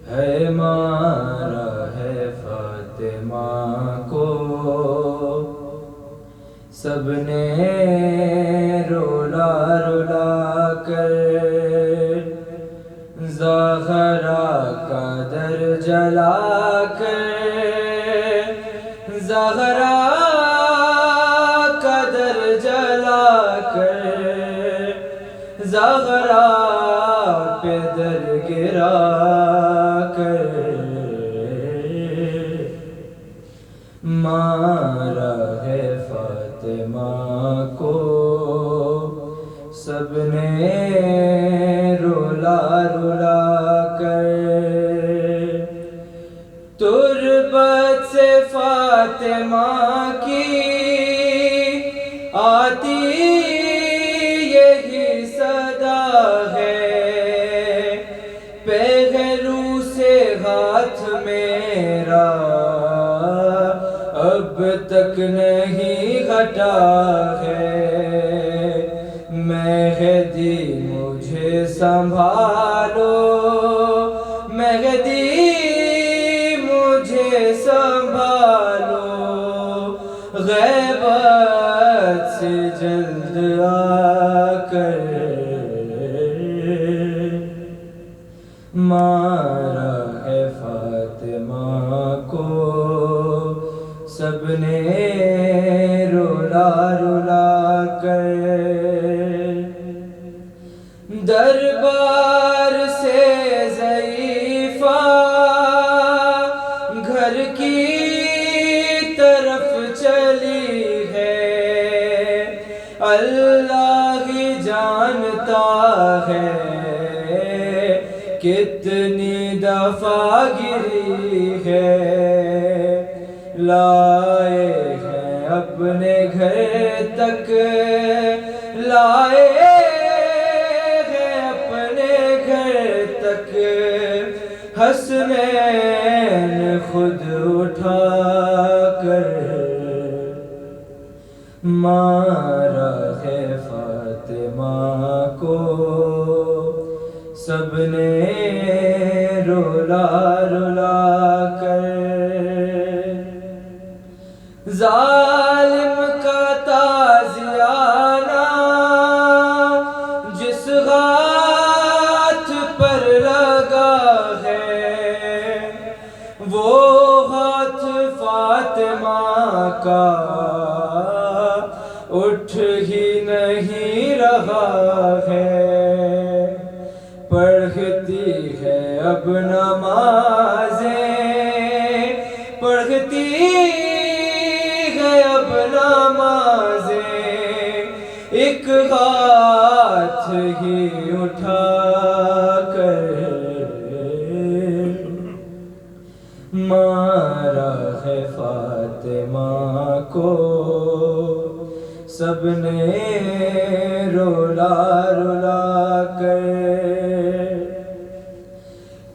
ہے مارا ہے فاطمہ کو سب نے رولا رولا کر، زہرا کا در جلا کر، زہرا کا در جلا کر، زہرا پہ در گرا کر، مارا ہے فاطمہ کو سب نے رولا رولا کر۔ تربت سے فاطمہ کی آتی یہی صدا ہے، پہلو سے ہاتھ میرا اب تک نہیں ہٹا ہے، مہدی مجھے سنبھالو، مہدی مجھے سنبھالو، غیبت سے جلد آ کر، مارا ہے فاطمہ کو سب نے رولا رولا کر۔ دربار سے ضعیفہ گھر کی طرف چلی ہے، اللہ ہی جانتا ہے کتنی دفعہ گری ہے، لائے ہیں اپنے گھر تک، لائے ہیں اپنے گھر تک، حسنین خود اٹھا کر، مارا ہے فاطمہ کو سب نے رولا رولا کر۔ ظالم کا تازیانہ جس ہاتھ پر لگا ہے، وہ ہاتھ فاطمہ کا اٹھ ہی نہیں رہا ہے، پڑھتی ہے اب نمازیں، پڑھتی ہے اب نمازیں، ایک ہاتھ ہی اٹھا کر، مارا ہے فاطمہ کو سب نے رولا رولا کر۔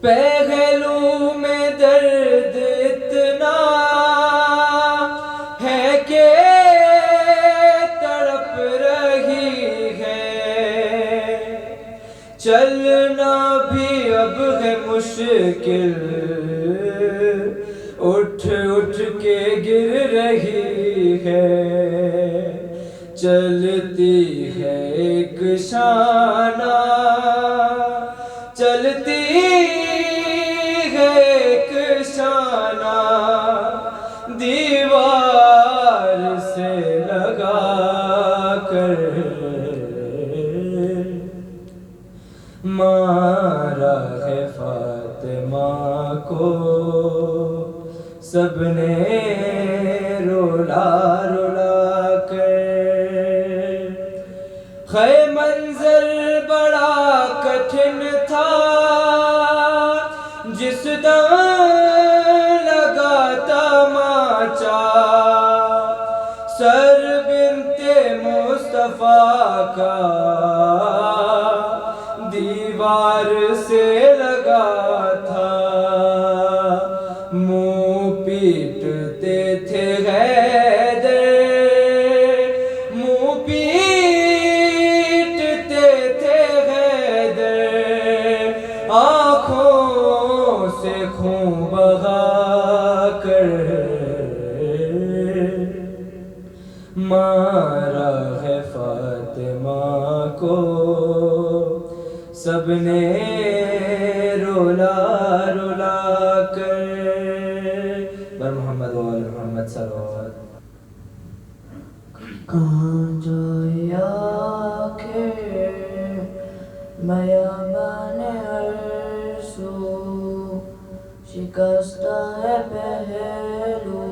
پہلو میں درد اتنا ہے کہ تڑپ رہی ہے، چلنا بھی اب ہے مشکل، اٹھ اٹھ کے گر رہی ہے، چلتی ہے ایک شانہ، چلتی ہے ایک شانہ، دیوار سے لگا کر، مارا ہے فاطمہ کو سب نے رولا رولا کر۔ خے منظر بڑا کٹھن تھا جس دم لگا تماچا، سر بنت مصطفیٰ کا دیوار سے لگا تھا، منہ پیٹتے تھے حیدر، منہ پیٹتے تھے حیدر، آنکھوں سے خون بہا کر مارا ہے فاطمہ کو سب نے رولا رولا کر۔ بر محمد و آل محمد صلوات۔ کہاں جائے آخر بیابان ارسو، شکستہ ہے پہلو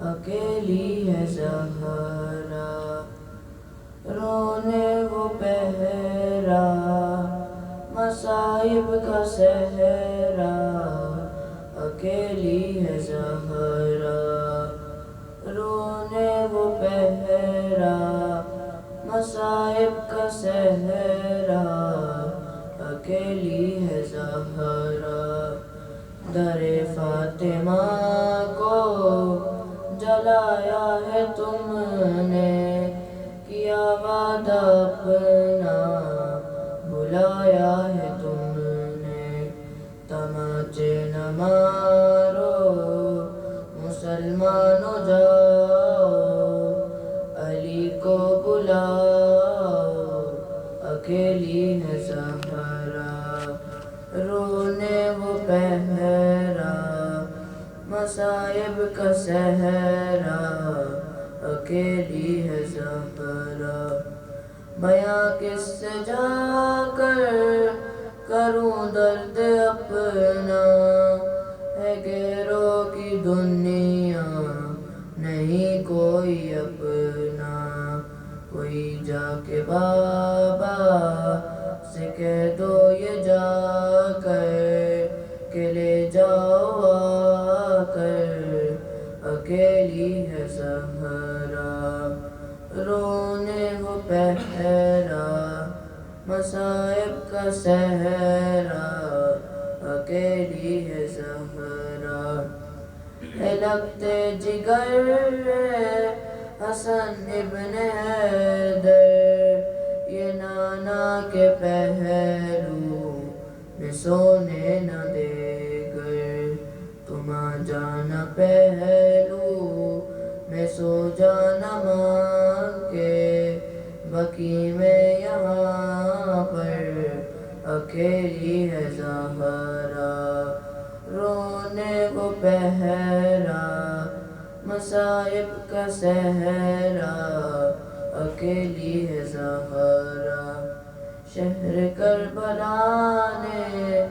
اکیلی ہے زہرا، رونے وہ پہرا مصائب کا صحرا، اکیلی ہے زہرا، رونے وہ پہرا مصائب کا صحرا، اکیلی ہے زہرا۔ در فاطمہ کو جلایا ہے تم نے، کیا وعدہ اپنا بلایا ہے تم نے، تماچے نہ مارو مسلمانوں جاؤ، علی کو بلاؤ، اکیلی ہے زہرا، رونے وہ پہرا مصائب کا صحرا، اکیلی ہے زہرا۔ بیاں کس سے جا کر کروں درد اپنا، ہے غیروں کی دنیا نہیں کوئی اپنا، کوئی جا کے بابا سے کہہ دو یہ جا کر کہ لے جاؤ آ کر، اکیلی ہے زہرا، رونے وہ پہرا مصائب کا صحرا، اکیلی ہے زہرا۔ ہے لگتے جگر حسن ابن حیدر، یہ نانا کے پہلو میں سونے نہ دے گر، تم آ جانا پہلو میں سو جانا مانگ کے، بقی میں یہاں پر اکیلی ہے زہرا، رونے وہ پہرا مصائب کا صحرا، اکیلی ہے زہرا۔ شہر کربلا نے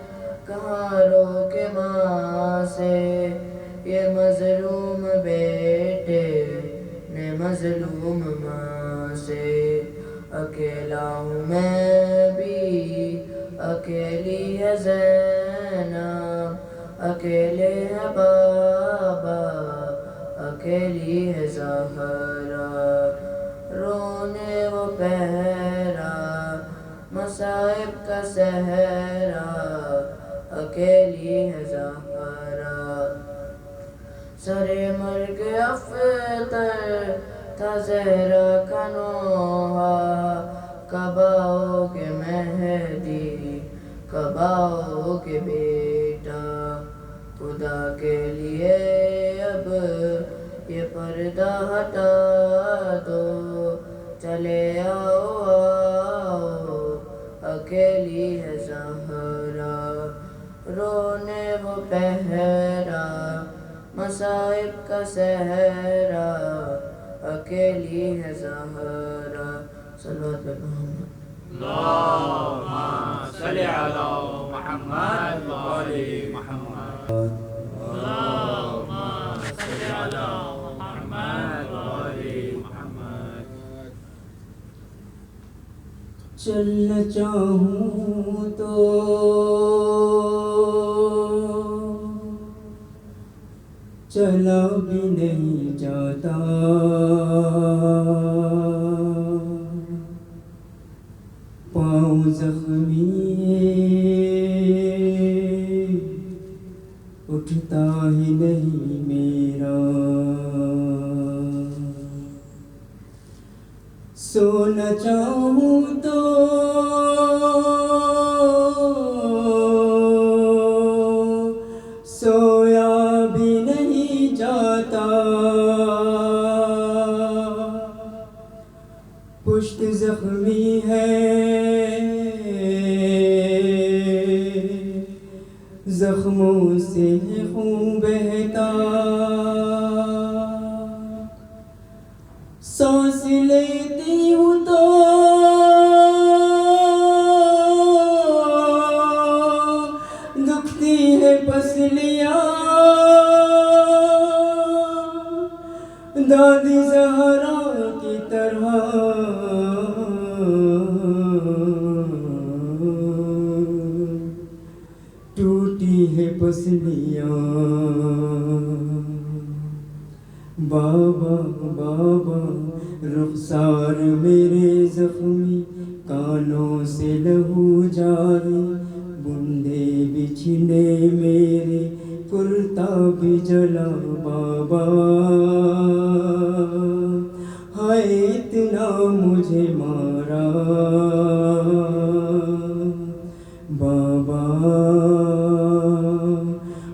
کہاں روکے ماں سے، یہ مظلوم بیٹے نے مظلوم ماں سے، اکیلا ہوں میں بھی اکیلی ہے زینب، اکیلے ہے بابا اکیلی ہے زہرا، رونے وہ پہرا مصائب کا صحرا، اکیلی ہے زہرا۔ سر مرگ افطر تھا زہرا کا نوحہ، کب آؤ گے مہدی کب آؤ گے بیٹا، خدا کے لیے اب یہ پردہ ہٹا دو، چلے آؤ آؤ اکیلی ہے زہرا، رونے وہ پہرا مصائب کا صحرا، اکیلی ہے زہرا۔ صلوات پہ محمد۔ اللہم صلی علی محمد و آل محمد، اللہم صلی علی محمد و آل محمد۔ چلنا چاہوں تو چلا بھی نہیں جاتا، پاؤں زخمی اٹھتا ہی نہیں میرا، سونا چاہوں تو زخموں سے خون بہتا، سانس لیتی ہوں تو دکھتی ہے پسلیاں، دادی زہرا کی طرح ٹوٹی ہے پسلیاں۔ بابا بابا رخسار میرے زخمی، کانوں سے لہو جاری، بندے بچھنے میرے کرتا بھی جلا۔ بابا ہائے اتنا مجھے مارا، بابا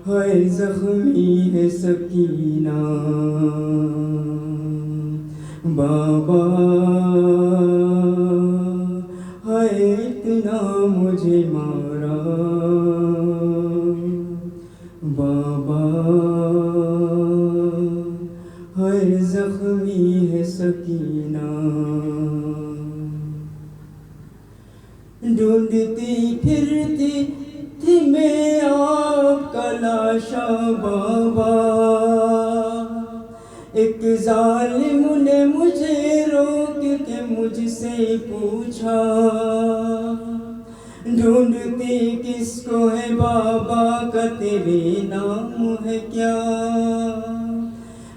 ہائے زخمی ہے سکینہ، بابا ہائے اتنا مجھے مارا، بابا ہائے زخمی ہے سکینہ۔ ڈھونڈتی پھرتی تھی میں آپ کا لاشا بابا، ایک ظالم نے مجھے روک کے مجھ سے پوچھا، ڈھونڈتی کس کو ہے بابا کا تیرے نام ہے کیا؟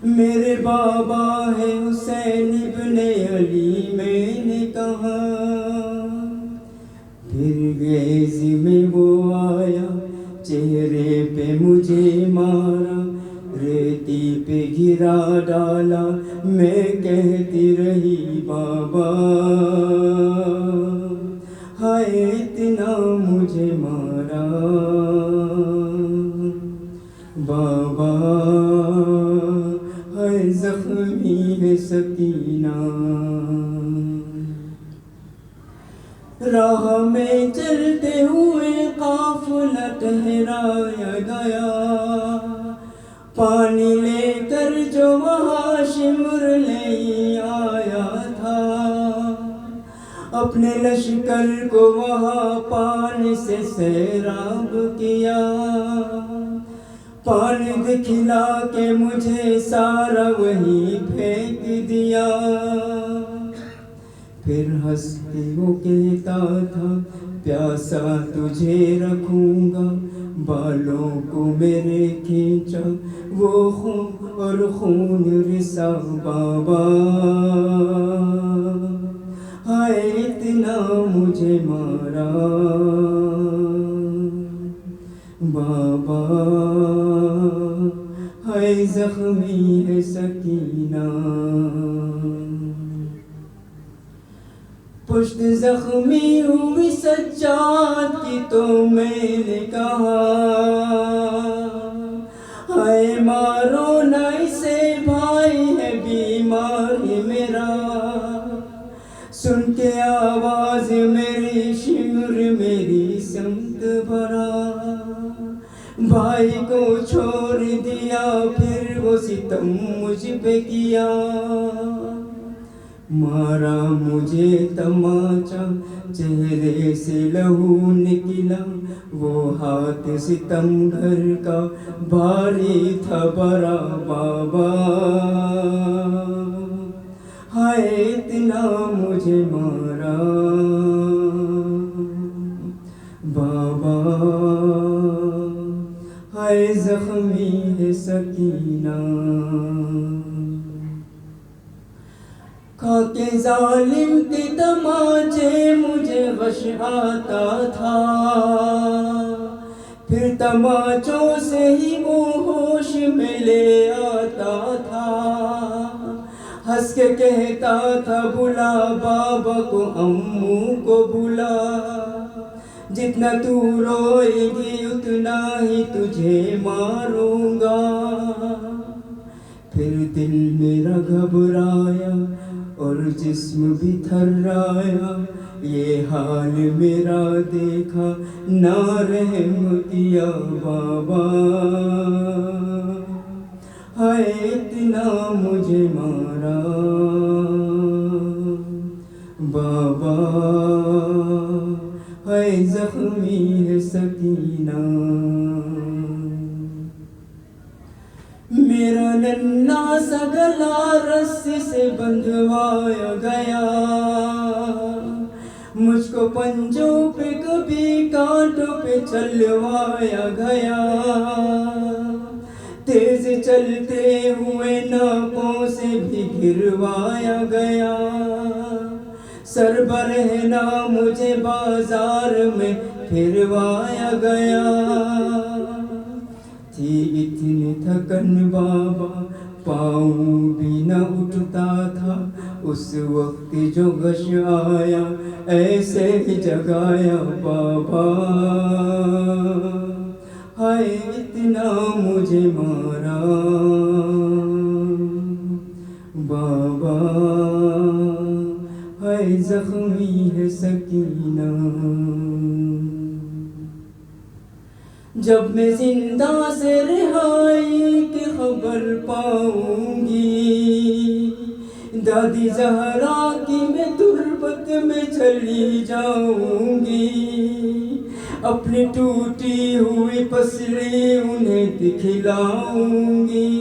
میرے بابا ہے حسین ابن علی، میں نے کہا۔ پھر گیز میں وہ آیا، چہرے پہ مجھے مارا، ریتی پہ گرا ڈالا، میں کہتی رہی بابا ہائے اتنا مجھے مارا، بابا ہائے زخمی ہے سکینہ۔ راہ میں چلتے ہوئے قافلہ ٹھہرایا گیا، پانی لے کر جو وہاں شمر لے آیا تھا، اپنے لشکر کو وہاں پانی سے سیراب کیا، پانی دکھلا کے مجھے سارا وہیں پھینک دیا، پھر ہنس کے وہ کہتا تھا پیاسا تجھے رکھوں گا، بالوں کو میرے کھینچا وہ خون اور خون رسا، بابا ہائے اتنا مجھے مارا، بابا ہائے زخمی ہے سکینہ۔ پشت زخمی ہوئی سجاد کی تو میں نے کہا، ہائے مارو نہ اسے بھائی ہے بیمار میرا، سن کے آواز میری شمر میری سمت بھرا، بھائی کو چھوڑ دیا پھر وہ ستم مجھ پہ کیا، مارا مجھے تماچا چہرے سے لہو نکلا، وہ ہاتھ ستم گھر کا بھاری تھا بڑا، بابا ہائے اتنا مجھے مارا، بابا ہائے زخمی ہے سکینہ۔ کھا کے ظالم کے تماچے مجھے غش آتا تھا، پھر تماچوں سے ہی وہ ہوش میں لے آتا تھا، ہنس کے کہتا تھا بلا بابا کو امو کو بلا، جتنا تو روئے گی اتنا ہی تجھے ماروں گا، پھر دل میرا گھبرایا اور اور جسم بھی تھرایا، یہ حال میرا دیکھا نہ رحم کیا بابا، ہائے اتنا مجھے مارا بابا، ہائے زخمی ہے سکینہ، میرا ننھا سا گلا رسی سے بندھوایا گیا، مجھ کو پنجوں پہ کبھی کانٹوں پہ چلوایا گیا، تیز چلتے ہوئے ناکوں سے بھی گروایا گیا، سربرہنا مجھے بازار میں پھروایا گیا، تھی اتنی تھکن بابا پاؤں بھی نہ اٹھتا تھا، اس وقت جو غش آیا ایسے ہی جگایا بابا، ہائے اتنا مجھے مارا بابا، ہائے زخمی ہے سکینہ، جب میں زندہ سے رہائی کی خبر پاؤں گی، دادی زہرا کی میں تربت میں چلی جاؤں گی، اپنی ٹوٹی ہوئی پسلی انہیں دکھلاؤں گی،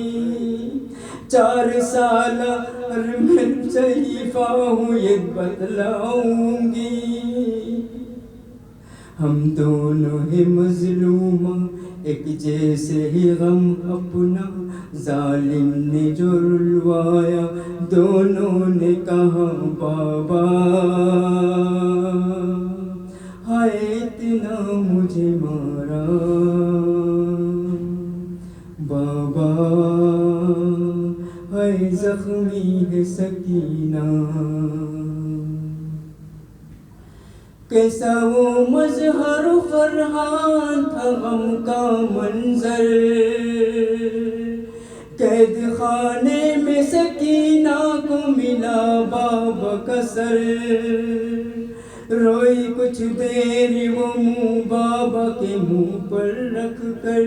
4 سال میں ضعیفہ ہوں یہ بتلاؤں گی، ہم دونوں ہی مظلوم ایک جیسے ہی غم اپنا، ظالم نے جو رلوایا دونوں نے کہا بابا، ہائے اتنا مجھے مارا بابا، ہائے زخمی ہے سکینہ، کیسا وہ مظہر فرحان تھا غم کا منظر، قید خانے میں سکینہ کو ملا بابا کا سر، روئی کچھ دیر وہ منہ بابا کے منہ پر رکھ کر،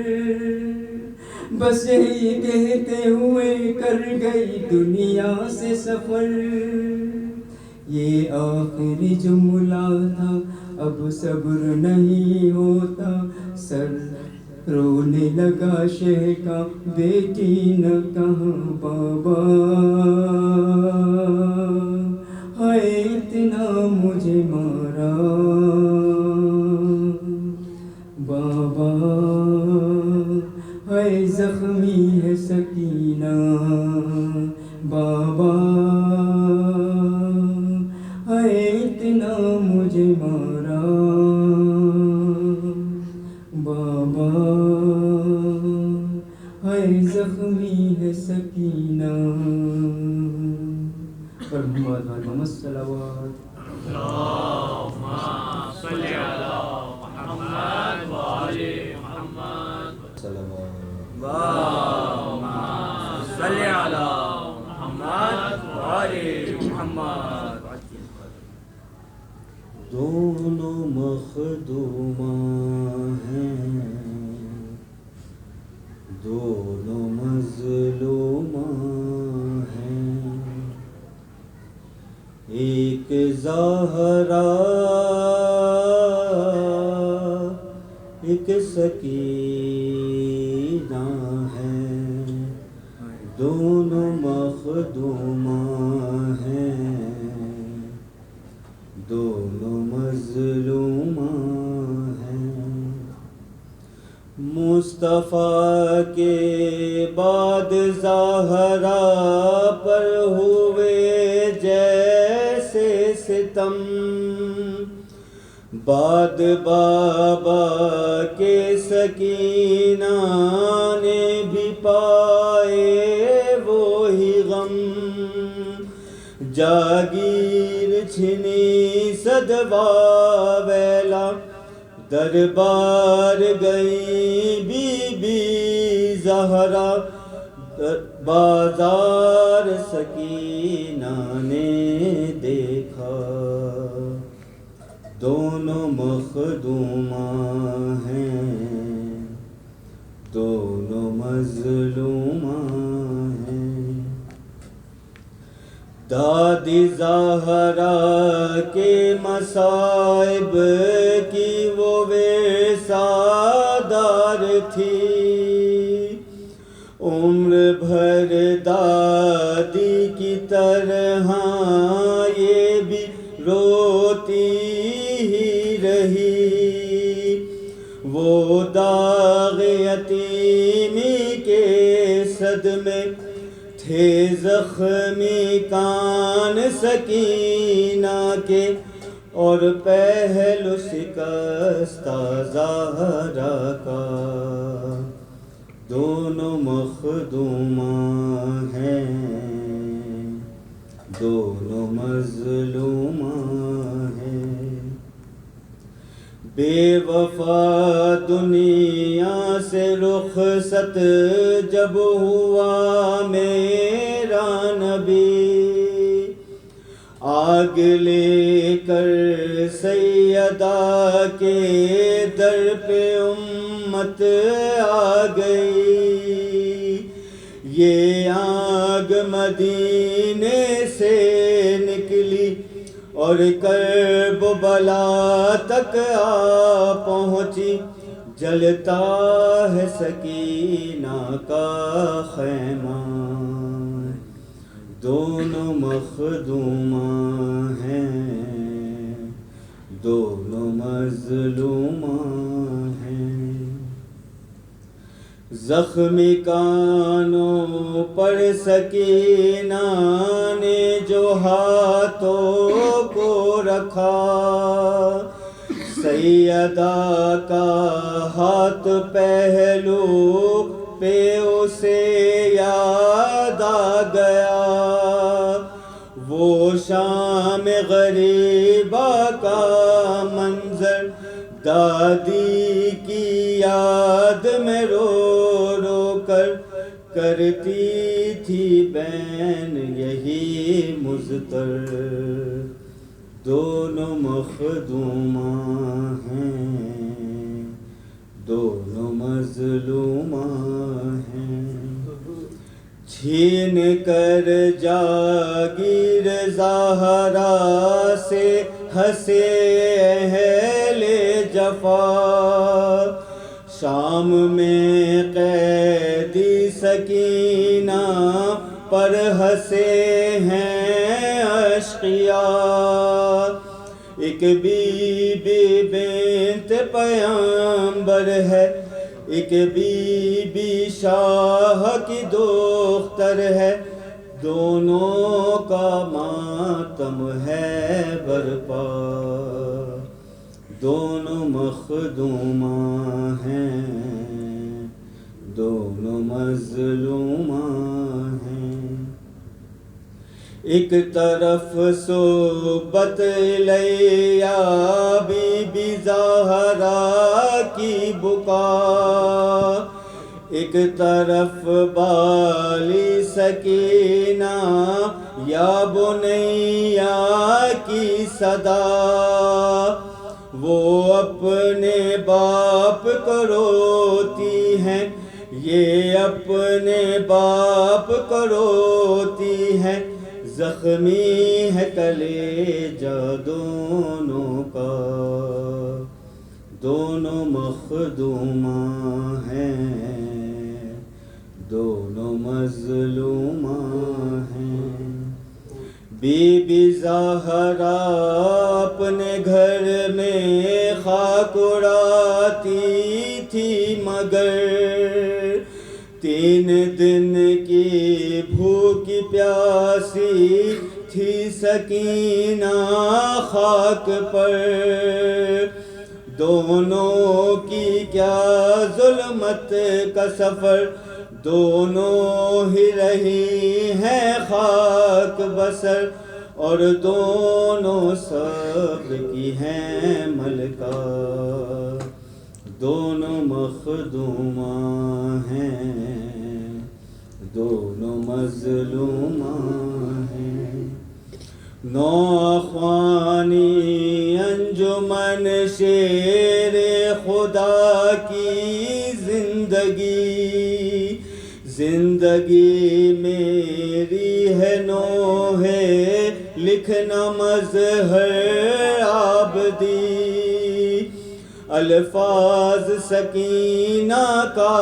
بس یہی کہتے ہوئے کر گئی دنیا سے سفر، یہ آخری جملہ تھا اب صبر نہیں ہوتا، سر رونے لگا شہ کا بیٹی نہ کہاں بابا، ہائے اتنا مجھے مارا بابا، ہائے زخمی ہے سکینہ بابا، ہائے اتنا مجھے مارا بابا، ہائے زخمی ہے سکینہ، پر محمد الصلوات اللہم صلی علی محمد وآل محمد، اللہم صلی علی محمد وآل محمد، دونوں مخدوماں ہیں، دونوں مظلوماں ہیں، ایک زہرا ایک سکینہ ہے، دونوں مخدوماں ہیں، دونوں مظلوماں ہیں، مصطفیٰ کے بعد زہرا پر ہوئے جیسے ستم، بعد بابا کے سکینہ نے بھی پائے وہی غم، جاگیر چھنی صدوا ویلا، دربار گئی بی بی زہرا، بازار سکینہ نے دیکھا، دونوں مخدوماں ہیں، دونوں مظلوماں ہیں۔ دادی زہرا کے مصائب کی وہ ویسادار تھی، عمر بھر دادی کی طرح یہ بھی روتی ہی رہی۔ وہ داغ یتیمی کے صدمے تھے زخمی کان سکینہ کے، اور پہلو شکستہ زہرا کا، دونوں مخدوماں ہیں، دونوں مظلوماں ہیں۔ بے وفا دنیا سے رخصت جب ہوا میرا نبی، آگ لے کر سیدہ کے در پہ امت آ گئی۔ یہ آگ مدینے سے نکلی اور کرب و بلا تک آ پہنچی، جلتا ہے سکینہ کا خیمہ، دونوں مخدوماں ہیں، دونوں مظلوماں ہیں۔ زخمی کانوں پر سکینہ نے جو ہاتھوں کو رکھا، سیدہ کا ہاتھ پہلو پہ اسے یاد آ گیا، وہ شام غریبہ کا منظر، دادی کی یاد میں رو رو کر کرتی تھی بین یہی مضطر، دونوں مخدوماں ہیں، دونوں مظلوماں ہیں۔ چھین کر جاگیر زہرا سے ہنسے اہل جفا، شام میں قیدی سکینہ پر ہنسے ہیں اشقیاء۔ ایک بی بی بنت پیغمبر ہے، ایک بی بی شاہ کی دختر ہے، دونوں کا ماتم ہے برپا، دونوں مخدوماں ہیں، دونوں مظلوماں ہیں۔ ایک طرف صحبت الیہ بی بی زہرا کی بکا، ایک طرف بالی سکینہ یا بنیا کی صدا، وہ اپنے باپ کو روتی ہیں، یہ اپنے باپ کو روتی ہیں، زخمی ہے کلیجہ دونوں کا، دونوں مخدوماں ہیں، دونوں مظلوماں ہیں۔ بی بی زہرا اپنے گھر میں خاک اڑاتی تھی، مگر 3 دن کی بھوکی پیاسی تھی سکینہ خاک پر، دونوں کی کیا ظلمت کا سفر، دونوں ہی رہی ہیں خاک بسر، اور دونوں صبر کی ہیں ملکہ، دونوں مخدوماں ہیں، دونوں مظلومان ہیں۔ نوخوانی انجمن شیر خدا کی زندگی میری ہے نوح لکھنا مظہر عابدی، الفاظ سکینہ کا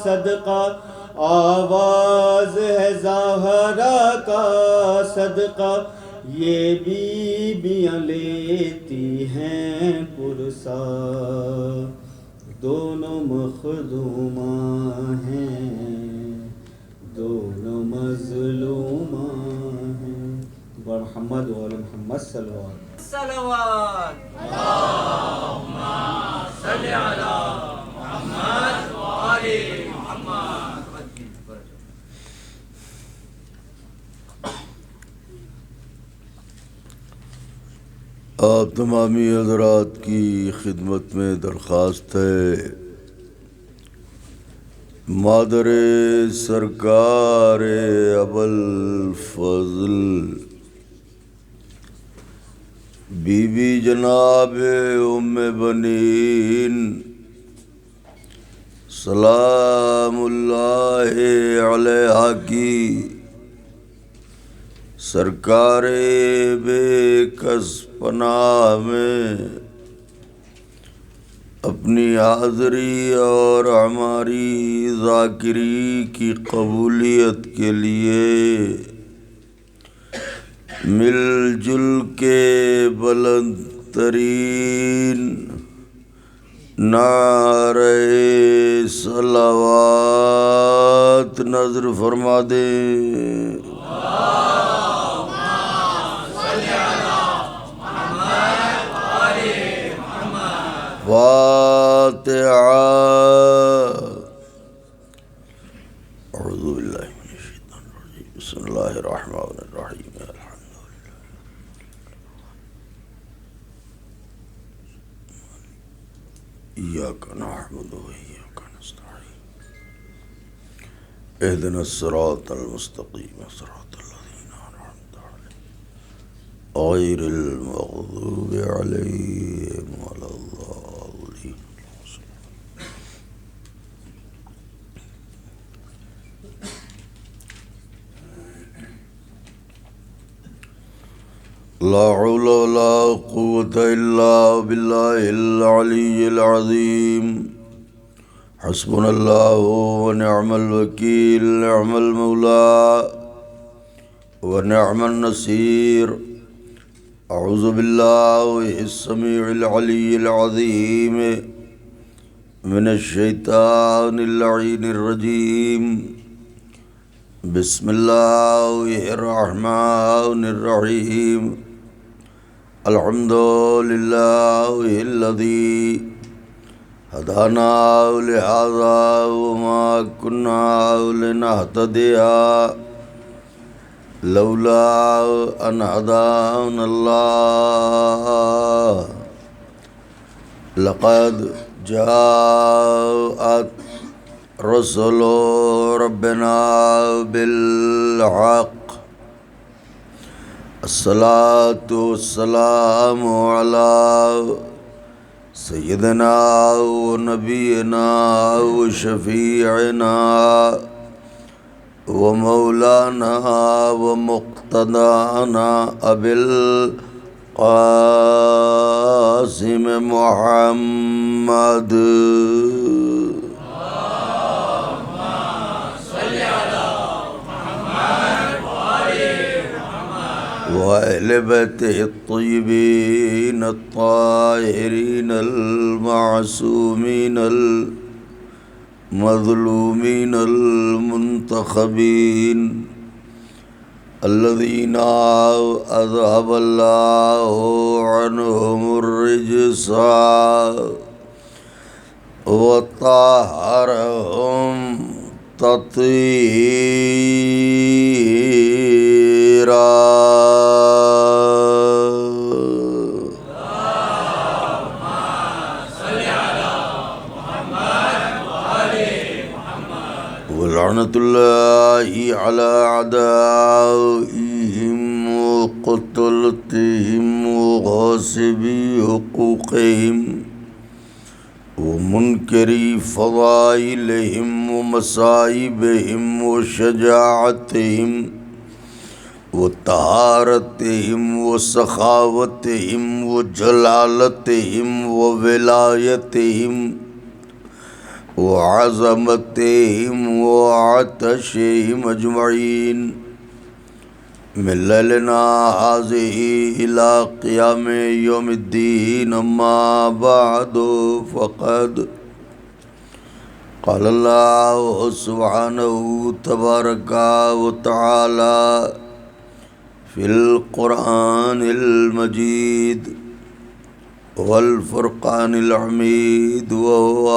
صدقہ، آواز ہے زہرا کا صدقہ، یہ بیویاں لیتی ہیں پرسا، دونوں مخدوماں ہیں، دونوں مظلوماں ہیں۔ محمد وعلی محمد صلوات صلوات اللہم صلی علی محمد وآل محمد۔ آپ تمامی حضرات کی خدمت میں درخواست ہے، مادر سرکار ابوالفضل بی بی جناب ام بنین سلام اللہ علیہ کی سرکار بے کس پناہ میں اپنی حاضری اور ہماری ذاکری کی قبولیت کے لیے مل جل کے بلند ترین نعرہ صلوات نذر فرما دیں۔ فاتحہ۔ اعوذ باللہ من الشیطان الرجیم، بسم اللہ الرحمن الرحیم، الحمدللہ ایاک نعبد و ایاک نستعین، اہدنا الصراط المستقیم صراط الذین انعمت علیہم غیر المغضوب علیہم ولا الضالین۔ لا حول ولا قوة إلا بالله العلي العظيم، حسبنا الله ونعم الوكيل، نعم المولى ونعم النصير۔ أعوذ بالله السميع العلي العظيم من الشيطان اللعين الرجيم، بسم الله الرحمن الرحيم، الحمد لله الذي هدانا لهذا وما كنا لنهتدي لولا أن هدانا الله، لقد جاءت رسل ربنا بالحق، الصلاة والسلام على سيدنا ونبينا وشفيعنا ومولانا ومقتدانا أبي القاسم محمد وأهل بيته الطيبين الطاهرين المعصومين المظلومين المنتخبين الذين أذهب الله عنهم الرجس وطهرهم تطهيرا۔ ولعنة الله على أعدائهم وقتلتهم وغاصبي حقوقهم ومنكري فضائلهم ومصائبهم وشجاعتهم وطهارتهم وسخاوتهم وجلالتهم وولایتهم وعظمتهم وعطشهم أجمعين من ليلنا هذه إلى قيام يوم الدين. أما بعد فقد قال الله سبحانه تبارك وتعالى في القرآن المجيد والفرقان الحميد وهو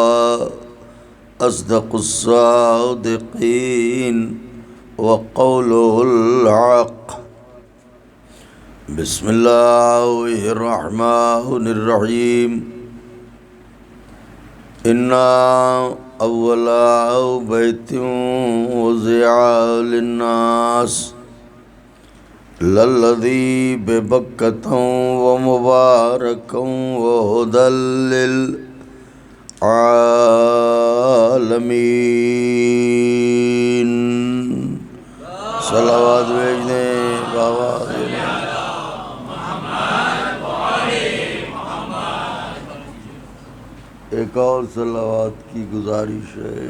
أصدق الصادقين وقوله الحق. بسم الله الرحمن الرحيم. إنا أول بيت وضع للناس للذي ببكة ومباركا وهدى للعالمين. صلوات بھیجنے بابا. ایک اور صلوات کی گزارش ہے.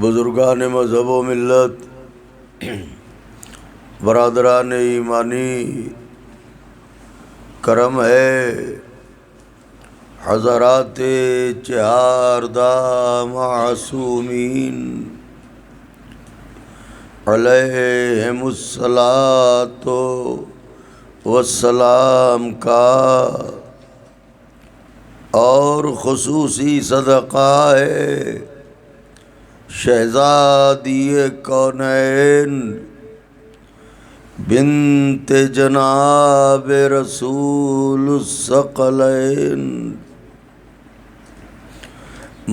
بزرگان مذہب و ملت، برادران ایمانی، کرم ہے حضرات چہاردہ معصومین علیہم الصلاۃ والسلام کا اور خصوصی صدقہ ہے شہزادی کونین بنت جناب رسول الثقلین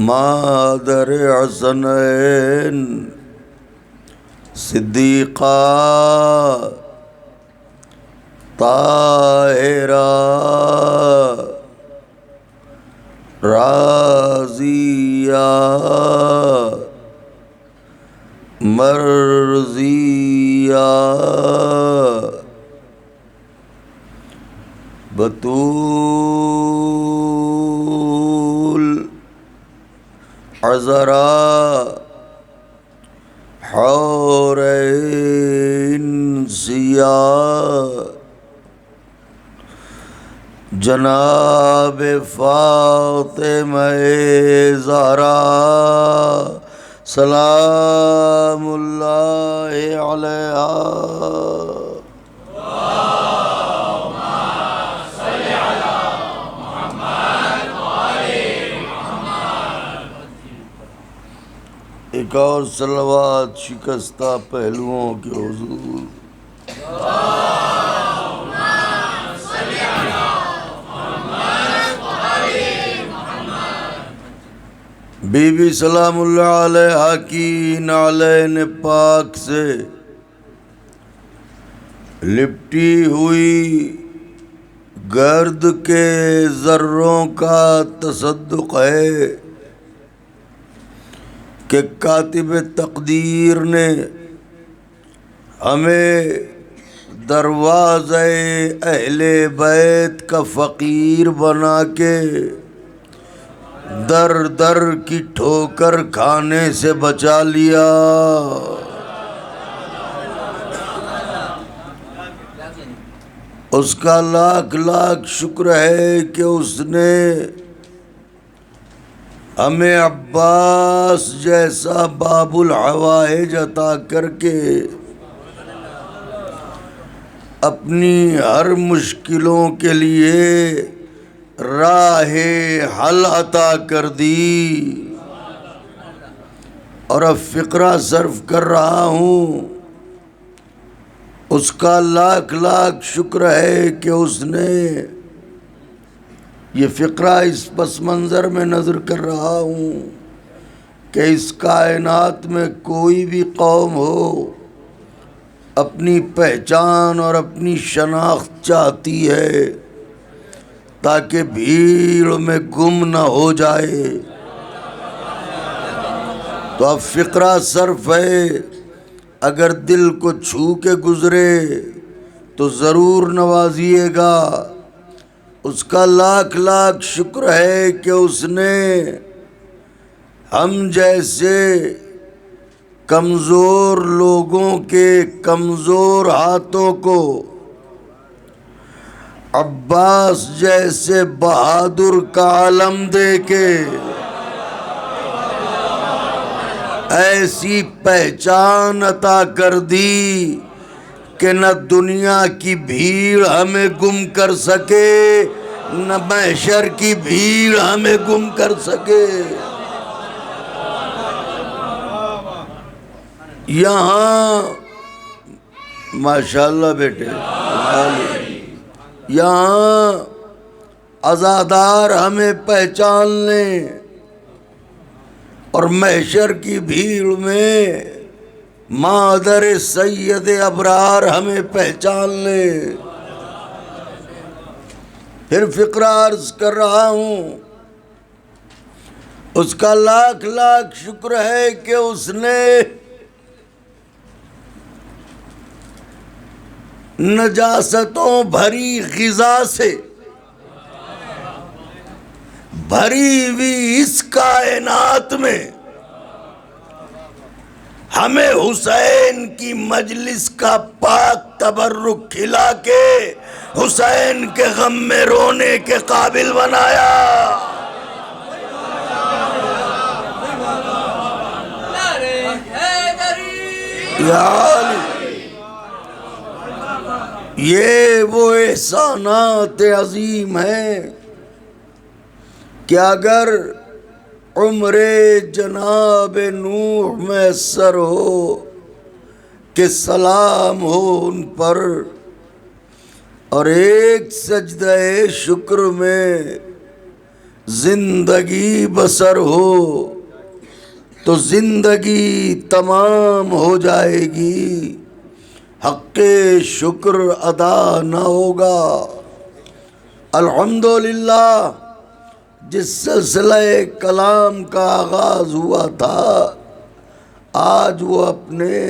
مادر حسنین صدیقہ طاہرہ راضیہ مرضیہ بطول عذراء حورین سیاہ جناب فاطمہ زہرا سلام اللہ علیہا. ایک اور صلوات شکستہ پہلوؤں کے حضور. بی بی سلام اللہ علیہا کی نعلین پاک سے لپٹی ہوئی گرد کے ذروں کا تصدق ہے کہ کاتب تقدیر نے ہمیں دروازے اہل بیت کا فقیر بنا کے در در کی ٹھوکر کھانے سے بچا لیا. اس کا لاکھ لاکھ شکر ہے کہ اس نے ہمیں عباس جیسا باب الحوائج عطا کر کے اپنی ہر مشکلوں کے لیے راہ حل عطا کر دی. اور اب فقرہ صرف کر رہا ہوں. اس کا لاکھ لاکھ شکر ہے کہ اس نے یہ فقرہ اس پس منظر میں نظر کر رہا ہوں کہ اس کائنات میں کوئی بھی قوم ہو اپنی پہچان اور اپنی شناخت چاہتی ہے تاکہ بھیڑ میں گم نہ ہو جائے، تو اب فقرہ صرف ہے، اگر دل کو چھو کے گزرے تو ضرور نوازیے گا۔ اس کا لاکھ لاکھ شکر ہے کہ اس نے ہم جیسے کمزور لوگوں کے کمزور ہاتھوں کو عباس جیسے بہادر کا علم دے کے ایسی پہچان عطا کر دی کہ نہ دنیا کی بھیڑ ہمیں گم کر سکے، نہ محشر کی بھیڑ ہمیں گم کر سکے۔ یہاں ماشاءاللہ بیٹے، یہاں عزادار ہمیں پہچان لیں اور محشر کی بھیڑ میں مادر سید ابرار ہمیں پہچان لیں۔ پھر فقرہ عرض کر رہا ہوں، اس کا لاکھ لاکھ شکر ہے کہ اس نے نجاستوں بھری غذا سے بھری ہوئی اس کائنات میں ہمیں حسین کی مجلس کا پاک تبرک کھلا کے حسین کے غم میں رونے کے قابل بنایا۔ یا علی، یہ وہ احسانات عظیم ہیں کہ اگر عمر جناب نوح میسر ہو کہ سلام ہو ان پر، اور ایک سجدہ شکر میں زندگی بسر ہو تو زندگی تمام ہو جائے گی، حق شکر ادا نہ ہوگا۔ الحمدللہ جس سلسلہ کلام کا آغاز ہوا تھا، آج وہ اپنے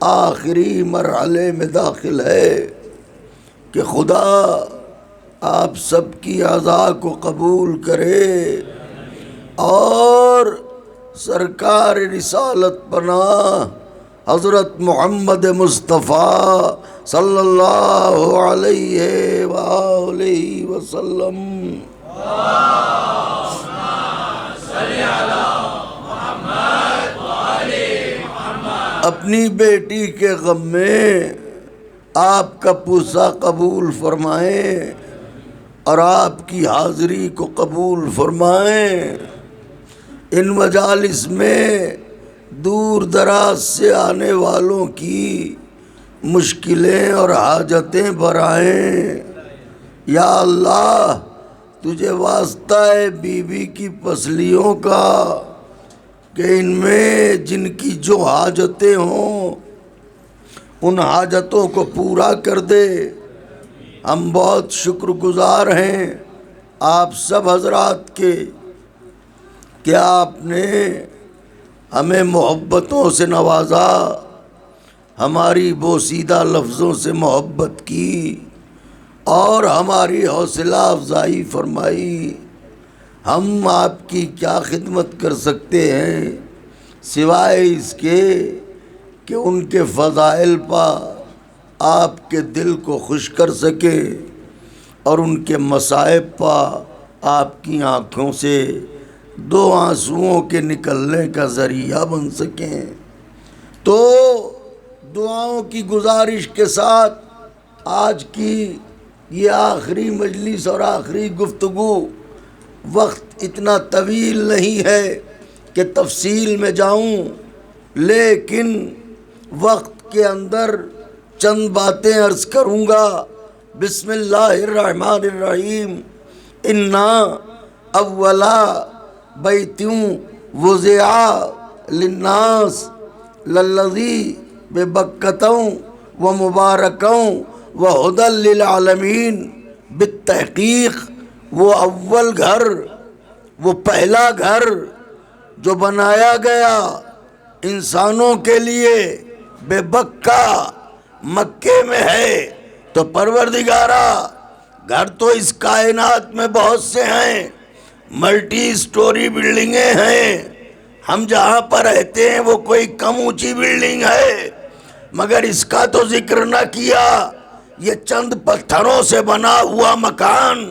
آخری مرحلے میں داخل ہے کہ خدا آپ سب کی اعضاء کو قبول کرے اور سرکار رسالت پناہ حضرت محمد مصطفیٰ صلی اللہ علیہ وآلہ وسلم اپنی بیٹی کے غم میں آپ کا پوسا قبول فرمائیں اور آپ کی حاضری کو قبول فرمائیں۔ ان مجالس میں دور دراز سے آنے والوں کی مشکلیں اور حاجتیں برائیں۔ یا اللہ، تجھے واسطہ ہے بی بی کی پسلیوں کا کہ ان میں جن کی جو حاجتیں ہوں ان حاجتوں کو پورا کر دے۔ ہم بہت شکر گزار ہیں آپ سب حضرات کے کہ آپ نے ہمیں محبتوں سے نوازا، ہماری بوسیدہ لفظوں سے محبت کی اور ہماری حوصلہ افزائی فرمائی۔ ہم آپ کی کیا خدمت کر سکتے ہیں سوائے اس کے کہ ان کے فضائل پا آپ کے دل کو خوش کر سکے اور ان کے مصائب پا آپ کی آنکھوں سے دو آنسوؤں کے نکلنے کا ذریعہ بن سکیں۔ تو دعاؤں کی گزارش کے ساتھ آج کی یہ آخری مجلس اور آخری گفتگو، وقت اتنا طویل نہیں ہے کہ تفصیل میں جاؤں، لیکن وقت کے اندر چند باتیں عرض کروں گا۔ بسم اللہ الرحمن الرحیم۔ انا اولا بیتوں وضع للناس للذی ببکتوں و مبارکوں و ہدی للعالمین۔ بالتحقیق وہ اول گھر، وہ پہلا گھر جو بنایا گیا انسانوں کے لیے بے بکہ مکے میں ہے۔ تو پروردگارا گھر تو اس کائنات میں بہت سے ہیں، ملٹی سٹوری بلڈنگیں ہیں، ہم جہاں پر رہتے ہیں وہ کوئی کم اونچی بلڈنگ ہے، مگر اس کا تو ذکر نہ کیا۔ یہ چند پتھروں سے بنا ہوا مکان،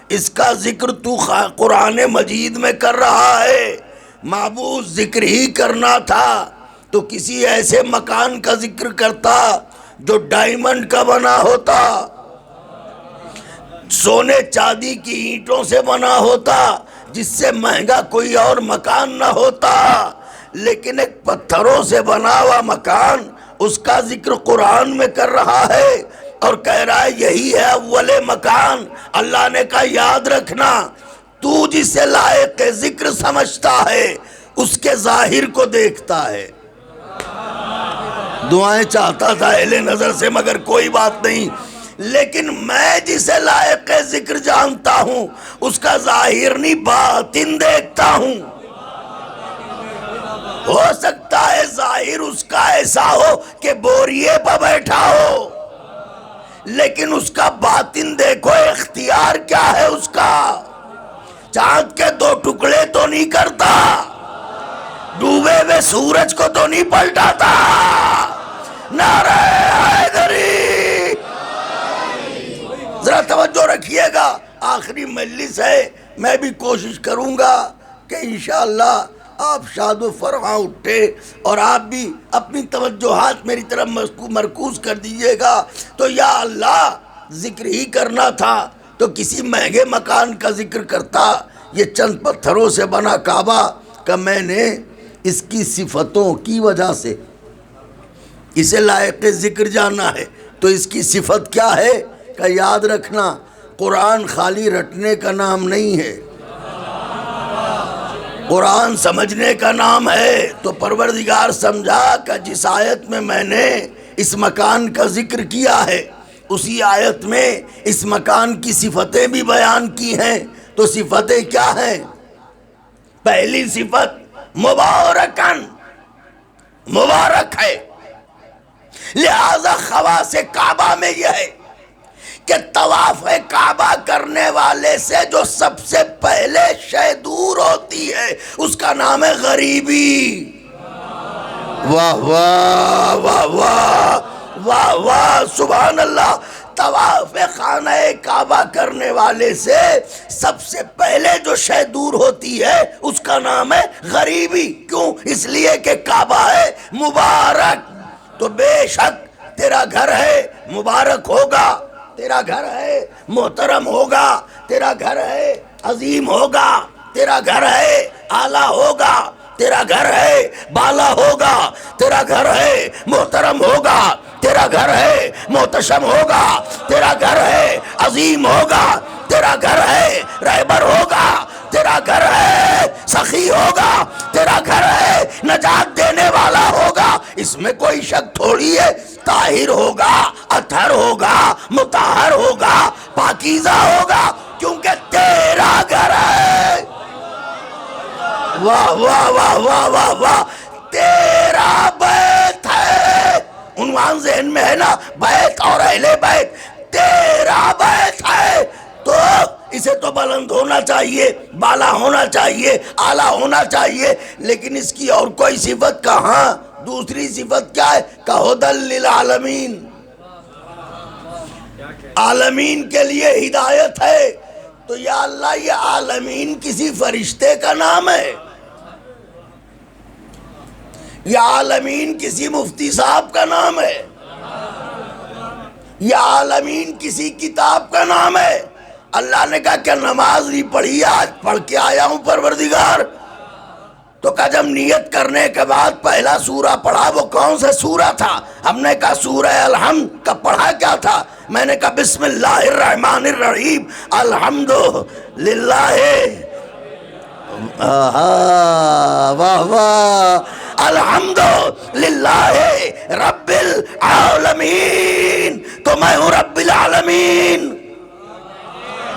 اس کا ذکر تو قرآن مجید میں کر رہا ہے۔ معبود ذکر ہی کرنا تھا تو کسی ایسے مکان کا ذکر کرتا جو ڈائمنڈ کا بنا ہوتا، سونے چاندی کی اینٹوں سے بنا ہوتا، جس سے مہنگا کوئی اور مکان نہ ہوتا، لیکن ایک پتھروں سے بنا ہوا مکان، اس کا ذکر قرآن میں کر رہا ہے اور کہہ رہا ہے یہی ہے اول مکان۔ اللہ نے کہا یاد رکھنا، تو جسے لائق ذکر سمجھتا ہے اس کے ظاہر کو دیکھتا ہے۔ دعائیں چاہتا تھا اہل نظر سے مگر کوئی بات نہیں، لیکن میں جسے لائق ذکر جانتا ہوں اس کا ظاہر نہیں باطن دیکھتا ہوں۔ ہو سکتا ہے ظاہر اس کا ایسا ہو کہ بوریے پہ بیٹھا ہو، لیکن اس کا باطن دیکھو، اختیار کیا ہے اس کا۔ چاند کے دو ٹکڑے تو نہیں کرتا، ڈوبے ہوئے سورج کو تو نہیں پلٹاتا۔ نعرہ حیدری، ذرا توجہ رکھیے گا، آخری مجلس ہے، میں بھی کوشش کروں گا کہ انشاءاللہ آپ شاد و فرحاں اٹھے اور آپ بھی اپنی توجہات میری طرف مرکوز کر دیجئے گا۔ تو یا اللہ ذکر ہی کرنا تھا تو کسی مہنگے مکان کا ذکر کرتا، یہ چند پتھروں سے بنا کعبہ کا میں نے اس کی صفتوں کی وجہ سے اسے لائق ذکر جانا ہے۔ تو اس کی صفت کیا ہے کہ یاد رکھنا، قرآن خالی رٹنے کا نام نہیں ہے، قرآن سمجھنے کا نام ہے۔ تو پروردگار سمجھا کہ جس آیت میں نے اس مکان کا ذکر کیا ہے اسی آیت میں اس مکان کی صفتیں بھی بیان کی ہیں۔ تو صفتیں کیا ہیں؟ پہلی صفت مبارکن، مبارک ہے۔ لہذا خواص کعبہ میں یہ ہے کہ طواف کعبہ کرنے والے سے جو سب سے پہلے شے دور ہوتی ہے اس کا نام ہے غریبی۔ واہ واہ واہ واہ واہ واہ سبحان اللہ۔ طواف خانہ کعبہ کرنے والے سے سب سے پہلے جو شے دور ہوتی ہے اس کا نام ہے غریبی۔ کیوں؟ اس لیے کہ کعبہ ہے مبارک۔ تو بے شک تیرا گھر ہے مبارک ہوگا، تیرا گھر ہے محترم ہوگا، تیرا گھر ہے عظیم ہوگا، تیرا گھر ہے اعلیٰ ہوگا، تیرا گھر ہے بالا ہوگا، تیرا گھر ہے محترم ہوگا، تیرا گھر ہے محتشم ہوگا، تیرا گھر ہے عظیم ہوگا، تیرا گھر ہے رہبر ہوگا، تیرا گھر ہے سخی ہوگا، تیرا گھر ہے نجات دینے والا ہوگا۔ اس میں کوئی شک تھوڑی ہے۔ طاہر ہوگا، اطہر ہوگا، مطہر ہوگا، پاکیزہ ہوگا، کیونکہ تیرا گھر ہے۔ واہ واہ واہ واہ واہ واہ، تیرا بیت ہے۔ عنوان ذہن میں ہے نا، بیت اور اہل بیت، تیرا بیت ہے۔ تو اسے تو بلند ہونا چاہیے، بالا ہونا چاہیے، اعلیٰ ہونا چاہیے، لیکن اس کی اور کوئی صفت کہاں؟ دوسری صفت کیا ہے؟ کہ ہدی للعالمین، عالمین کے لیے ہدایت ہے۔ تو یا اللہ یہ عالمین کسی فرشتے کا نام ہے یا عالمین کسی مفتی صاحب کا نام ہے یا عالمین کسی کتاب کا نام ہے؟ اللہ نے کہا کہ نماز نہیں پڑھی، آج پڑھ کے آیا ہوں پروردگار۔ تو کہا جب نیت کرنے کے بعد پہلا سورہ پڑھا وہ کون سا سورہ تھا؟ ہم نے کہا سورہ الحمد کا پڑھا کیا تھا؟ میں نے کہا بسم اللہ الرحمن الرحیم الحمد للہ واہ واہ الحمد للہ رب العالمین، تو میں ہوں رب العالمین،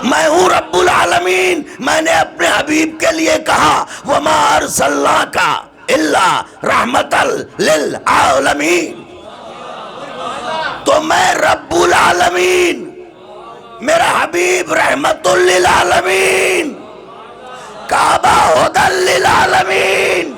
میں ہوں رب العالمین۔ میں نے اپنے حبیب کے لیے کہا وما ارسلناک الا رحمۃ للعالمین، تو میں رب العالمین، میرا حبیب رحمت للعالمین، کعبہ ہدی للعالمین۔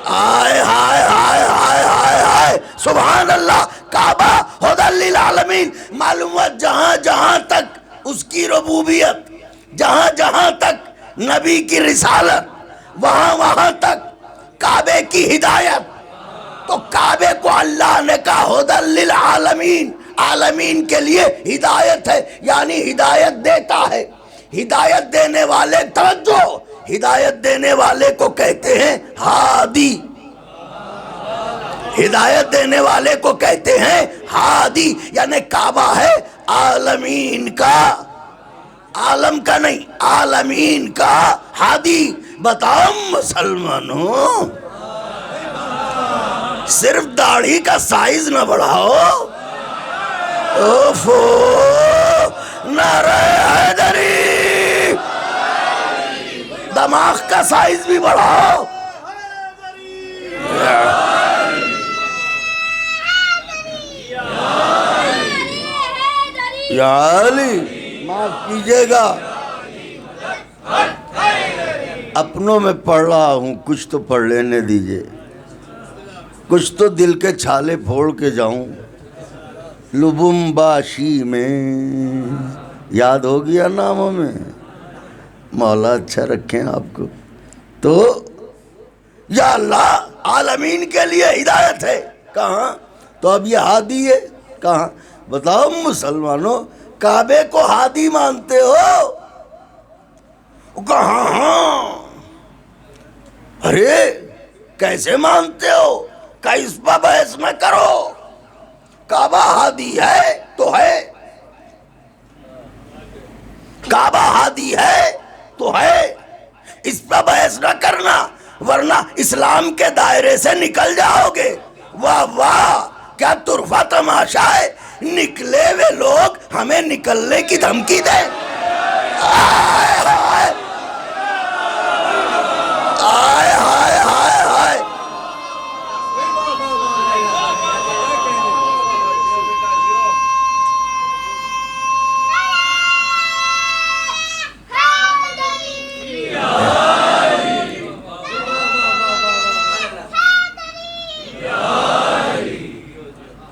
آئے ہائے ہائے ہائے ہائے ہائے سبحان اللہ، کعبہ ہدی للعالمین۔ معلوم ہوا جہاں جہاں تک اس کی ربوبیت، جہاں جہاں تک نبی کی رسالت، وہاں وہاں تک کعبے کی ہدایت۔ تو کعبے کو اللہ نے کہا ہدی للعالمین، عالمین کے لیے ہدایت ہے، یعنی ہدایت دیتا ہے۔ ہدایت دینے والے، توجہ، ہدایت دینے والے کو کہتے ہیں ہادی، ہدایت دینے والے کو کہتے ہیں ہادی، یعنی کعبہ ہے عالمین کا، عالم کا نہیں، عالمین کا ہادی۔ بتاؤ مسلمانوں، صرف داڑھی کا سائز نہ بڑھاؤ، اوفو، نعرہ حیدری، دماغ کا سائز بھی بڑھاؤ۔ یا علی، معاف کیجئے گا، اپنوں میں پڑھ رہا ہوں، کچھ تو پڑھ لینے دیجئے، کچھ تو دل کے چھالے پھوڑ کے جاؤں۔ لبم باشی میں یاد ہو گیا ناموں میں، مولا اچھا رکھیں آپ کو۔ تو یا اللہ عالمین کے لیے ہدایت ہے، کہاں؟ تو اب یہ ہادی ہے، کہاں؟ بتاؤ مسلمانوں، کعبے کو ہادی مانتے ہو؟ کہاں؟ ہاں، ارے کیسے مانتے ہو؟ کہ اس پر بحث نہ کرو، کعبہ ہادی ہے تو ہے، کعبہ ہادی ہے تو ہے، اس پر بحث نہ کرنا ورنہ اسلام کے دائرے سے نکل جاؤ گے۔ واہ واہ، کیا طرفہ تماشا ہے، نکلے ہوئے لوگ ہمیں نکلنے کی دھمکی دیں۔ آئے ہائے آئے ہائے ہائے ہائے،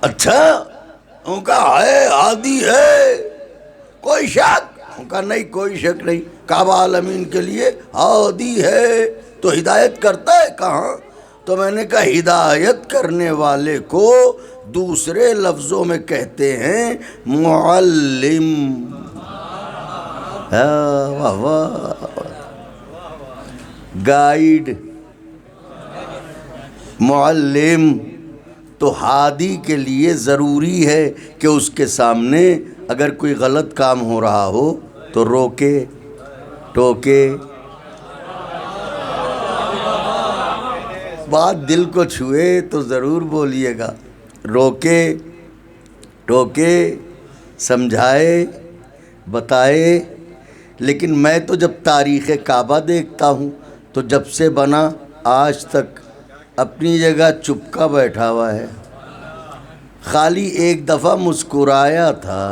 اچھا ان کا ہے ہادی ہے، کوئی شک؟ ان کا نہیں، کوئی شک نہیں، کعبہ عالمین کے لیے ہادی ہے، تو ہدایت کرتا ہے کہاں؟ تو میں نے کہا ہدایت کرنے والے کو دوسرے لفظوں میں کہتے ہیں معلم۔ واہ واہ، گائیڈ، معلم۔ تو ہادی کے لیے ضروری ہے کہ اس کے سامنے اگر کوئی غلط کام ہو رہا ہو تو روکے، ٹوکے۔ بات دل کو چھوئے تو ضرور بولیے گا، روکے، ٹوکے، سمجھائے، بتائے۔ لیکن میں تو جب تاریخ کعبہ دیکھتا ہوں تو جب سے بنا آج تک اپنی جگہ چپکا بیٹھا ہوا ہے، خالی ایک دفعہ مسکرایا تھا۔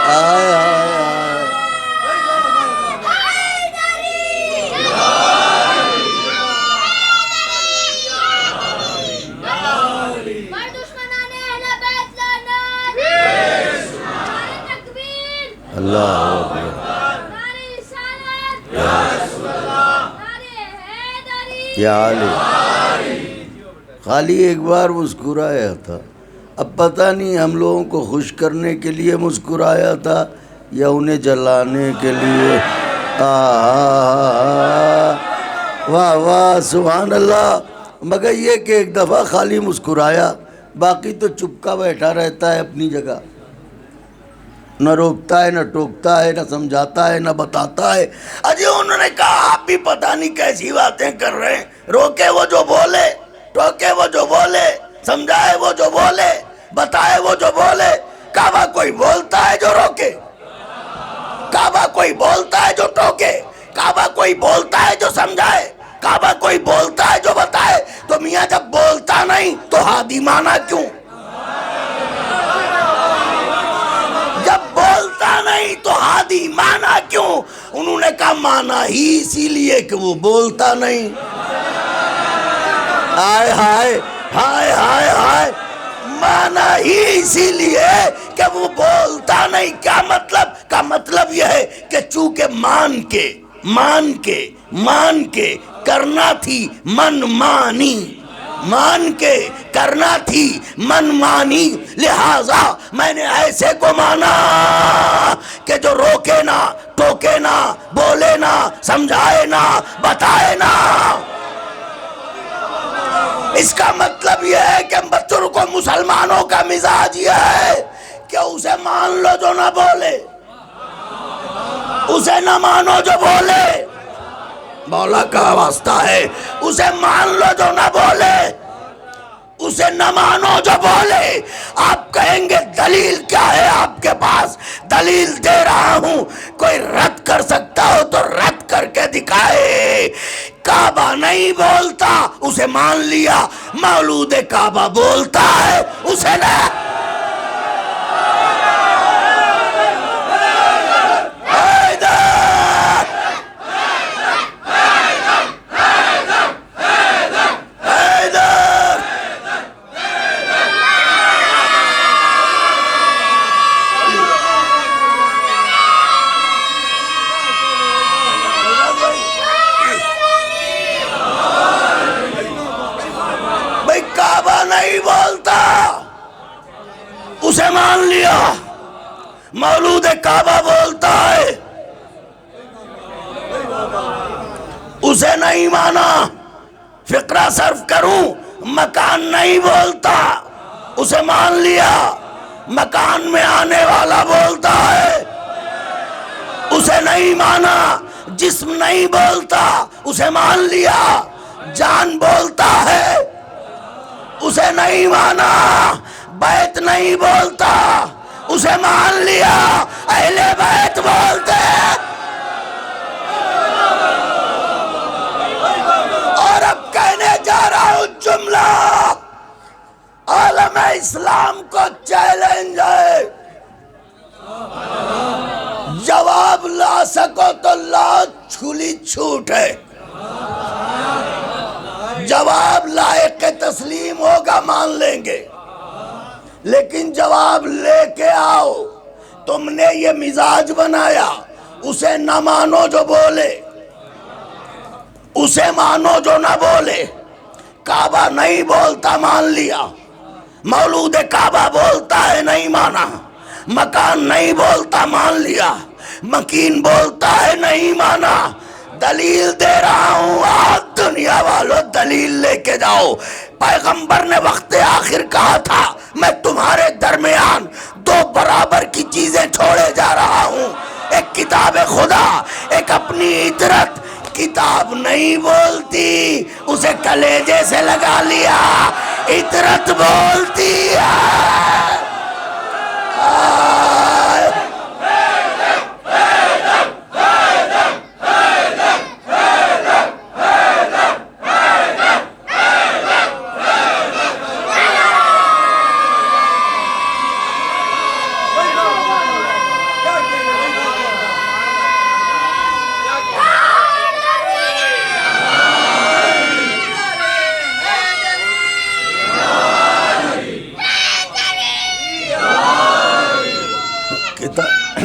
آئے اللہ یا علی، خالی ایک بار مسکرایا تھا۔ اب پتہ نہیں ہم لوگوں کو خوش کرنے کے لیے مسکرایا تھا یا انہیں جلانے کے لیے؟ واہ واہ سبحان اللہ. مگر یہ کہ ایک دفعہ خالی مسکرایا، باقی تو چپکا بیٹھا رہتا ہے اپنی جگہ، نہ روکتا ہے، نہ ٹوکتا ہے، نہ سمجھاتا ہے، نہ بتاتا ہے. اجی انہوں نے کہا آپ بھی پتہ نہیں کیسی باتیں کر رہے ہیں، روکے وہ جو بولے، ٹوکے وہ جو بولے، سمجھائے وہ جو بولے، بتائے وہ جو بولے. کعبہ کوئی بولتا ہے جو روکے، کعبہ کوئی بولتا ہے جو ٹوکے، کعبہ کوئی بولتا ہے جو سمجھائے، کعبہ کوئی بولتا ہے جو بتائے. تو میاں جب بولتا نہیں تو ہادی مانا کیوں؟ جب بولتا نہیں تو ہادی مانا کیوں؟ انہوں نے کہا مانا ہی اسی لیے کہ وہ بولتا نہیں. ہائے ہائے ہائے ہائے ہائے، مانا ہی اسی لیے کہ وہ بولتا نہیں. کیا مطلب؟ کا مطلب یہ ہے کہ چونکہ مان کے کرنا تھی من مانی، مان کے کرنا تھی من مانی، لہذا میں نے ایسے کو مانا کہ جو روکے نہ، ٹوکے نہ، بولے نہ، سمجھائے نہ، بتائے نہ. اس کا مطلب یہ ہے کہ ترک و مسلمانوں کا مزاج یہ ہے کہ اسے مان لو جو نہ بولے، اسے نہ مانو جو بولے. مولا کا واسطہ ہے، اسے مان لو جو نہ بولے، اسے نہ مانو جو بولے. آپ کہیں گے دلیل کیا ہے آپ کے پاس؟ دلیل دے رہا ہوں، کوئی رد کر سکتا ہو تو رد کر کے دکھائے. کعبہ نہیں بولتا اسے مان لیا، مولود کعبہ بولتا ہے اسے نہ. اسے مان لیا، مولود کعبہ بولتا ہے اسے نہیں مانا. فقرہ صرف کروں، مکان نہیں بولتا اسے مان لیا، مکان میں آنے والا بولتا ہے اسے نہیں مانا. جسم نہیں بولتا اسے مان لیا، جان بولتا ہے اسے نہیں مانا. بیت نہیں بولتا اسے مان لیا، اہل بیت بولتے. اور اب کہنے جا رہا ہوں جملہ عالم اسلام کو چیلنج ہے. جواب لا سکو تو لا، چھلی چھوٹ ہے. جواب لائق تسلیم ہوگا مان لیں گے، لیکن جواب لے کے آؤ. تم نے یہ مزاج بنایا، اسے نہ مانو جو بولے، اسے مانو جو نہ بولے. کعبہ نہیں بولتا مان لیا، مولود کعبہ بولتا ہے نہیں مانا. مکان نہیں بولتا مان لیا، مکین بولتا ہے نہیں مانا. دلیل دے رہا ہوں، آج دنیا والوں دلیل لے کے جاؤ. پیغمبر نے وقت آخر کہا تھا میں تمہارے درمیان دو برابر کی چیزیں چھوڑے جا رہا ہوں، ایک کتاب خدا، ایک اپنی عطرت. کتاب نہیں بولتی اسے کلیجے سے لگا لیا، عطرت بولتی ہے.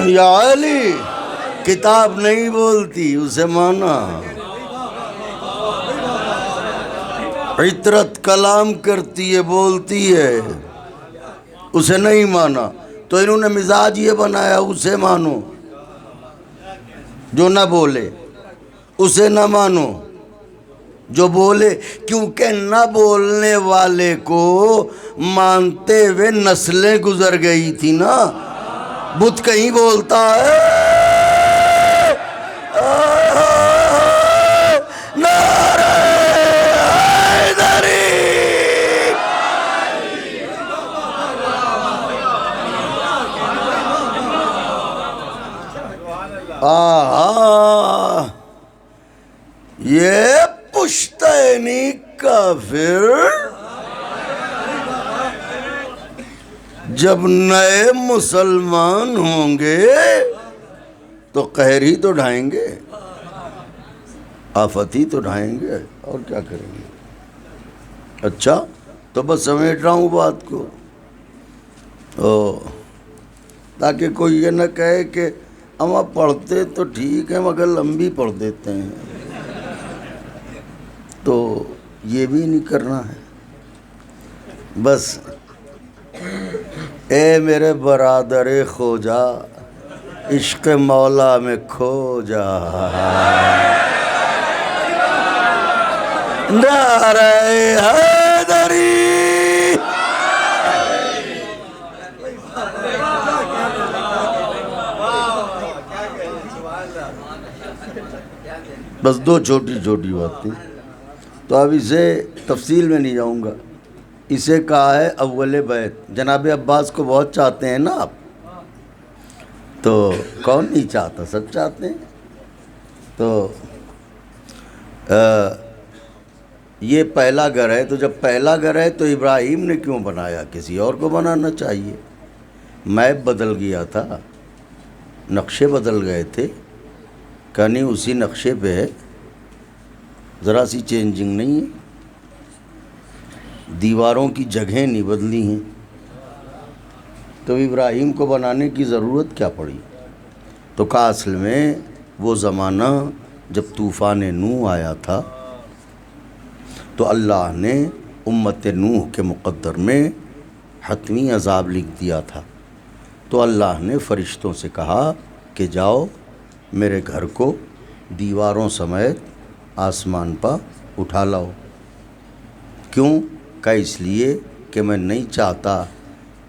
یا علی، کتاب نہیں بولتی اسے مانا. عطرت کلام کرتی ہے، بولتی ہے، اسے نہیں مانا. تو انہوں نے مزاج یہ بنایا اسے مانو، جو نہ بولے اسے نہ مانو، جو بولے، کیونکہ نہ بولنے والے کو مانتے ہوئے نسلیں گزر گئی تھی نا۔ بت کہیں بولتا ہے نعرہ حیدری، یہ پشتینی کافر جب نئے مسلمان ہوں گے تو قہر ہی تو ڈھائیں گے، آفت ہی تو ڈھائیں گے، اور کیا کریں گے۔ اچھا تو بس سمیٹ رہا ہوں بات کو، تاکہ کوئی یہ نہ کہے کہ ہم پڑھتے تو ٹھیک ہے مگر لمبی پڑھ دیتے ہیں، تو یہ بھی نہیں کرنا ہے۔ بس اے میرے برادر خوجا، عشق مولا میں کھو جا، نعرہ حیدری، بس دو چھوٹی چھوٹی باتیں، تو اب اسے تفصیل میں نہیں جاؤں گا۔ اسے کہا ہے اول بیت۔ جناب عباس کو بہت چاہتے ہیں نا آپ، تو کون نہیں چاہتا، سب چاہتے ہیں۔ تو یہ پہلا گھر ہے، تو جب پہلا گھر ہے تو ابراہیم نے کیوں بنایا، کسی اور کو بنانا چاہیے۔ میپ بدل گیا تھا، نقشے بدل گئے تھے، کہانی اسی نقشے پہ ہے، ذرا سی چینجنگ نہیں ہے، دیواروں کی جگہیں نہیں بدلی ہیں، تو ابراہیم کو بنانے کی ضرورت کیا پڑی؟ تو کہا اصل میں وہ زمانہ جب طوفان نوح آیا تھا تو اللہ نے امت نوح کے مقدر میں حتمی عذاب لکھ دیا تھا، تو اللہ نے فرشتوں سے کہا کہ جاؤ میرے گھر کو دیواروں سمیت آسمان پر اٹھا لاؤ۔ کیوں؟ کہ اس لیے کہ میں نہیں چاہتا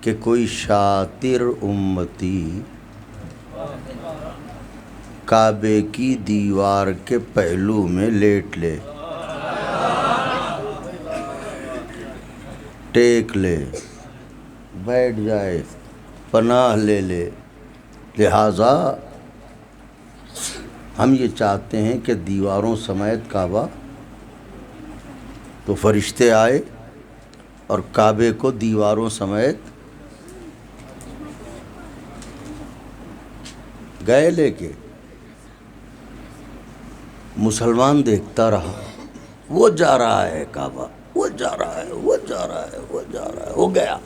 کہ کوئی شاطر امتی کعبے کی دیوار کے پہلو میں لیٹ لے، ٹیک لے، بیٹھ جائے، پناہ لے لے۔ لہٰذا ہم یہ چاہتے ہیں کہ دیواروں سمیت کعبہ، تو فرشتے آئے اور کعبے کو دیواروں سمیت گئے لے کے۔ مسلمان دیکھتا رہا، وہ جا رہا ہے کعبہ، وہ جا رہا ہے، وہ جا رہا ہے، وہ جا رہا ہے، ہو گیا۔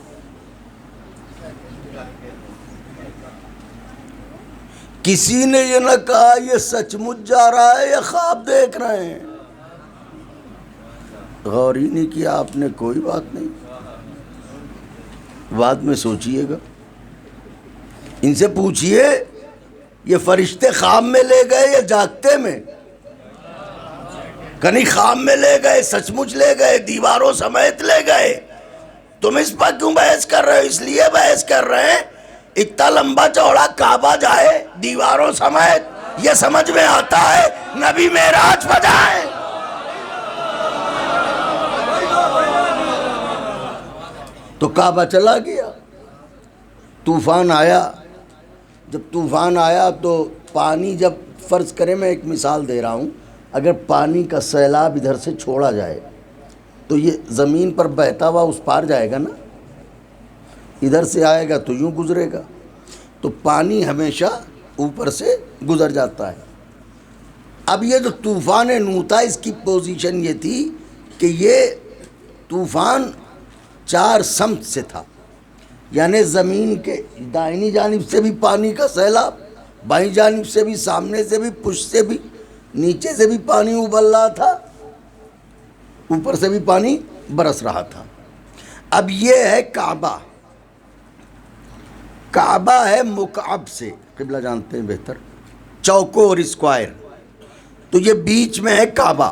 کسی نے یہ نہ کہا یہ سچ مچ جا رہا ہے یا خواب دیکھ رہے ہیں، غور ہی نہیں کیا آپ نے، کوئی بات نہیں، بعد میں سوچئے گا۔ ان سے پوچھئے یہ فرشتے خواب میں لے گئے یا جاگتے میں؟ کنی خواب میں لے گئے، سچ مچ لے گئے، دیواروں سمیت لے گئے۔ تم اس پر کیوں بحث کر رہے ہو؟ اس لیے بحث کر رہے ہیں اتنا لمبا چوڑا کعبہ جائے دیواروں سمیت، یہ سمجھ میں آتا ہے نبی معراج پر جائے۔ تو کعبہ چلا گیا، طوفان آیا۔ جب طوفان آیا تو پانی، جب فرض کریں، میں ایک مثال دے رہا ہوں، اگر پانی کا سیلاب ادھر سے چھوڑا جائے تو یہ زمین پر بہتا ہوا اس پار جائے گا نا، ادھر سے آئے گا تو یوں گزرے گا، تو پانی ہمیشہ اوپر سے گزر جاتا ہے۔ اب یہ جو طوفان نوح تھا، اس کی پوزیشن یہ تھی کہ یہ طوفان 4 سمت سے تھا، یعنی زمین کے دائنی جانب سے بھی پانی کا سیلاب، بائیں جانب سے بھی، سامنے سے بھی، پشت سے بھی، نیچے سے بھی پانی ابل رہا تھا، اوپر سے بھی پانی برس رہا تھا۔ اب یہ ہے کعبہ، کعبہ ہے مکعب سے، قبلہ جانتے ہیں بہتر، چوکور اسکوائر، تو یہ بیچ میں ہے کعبہ.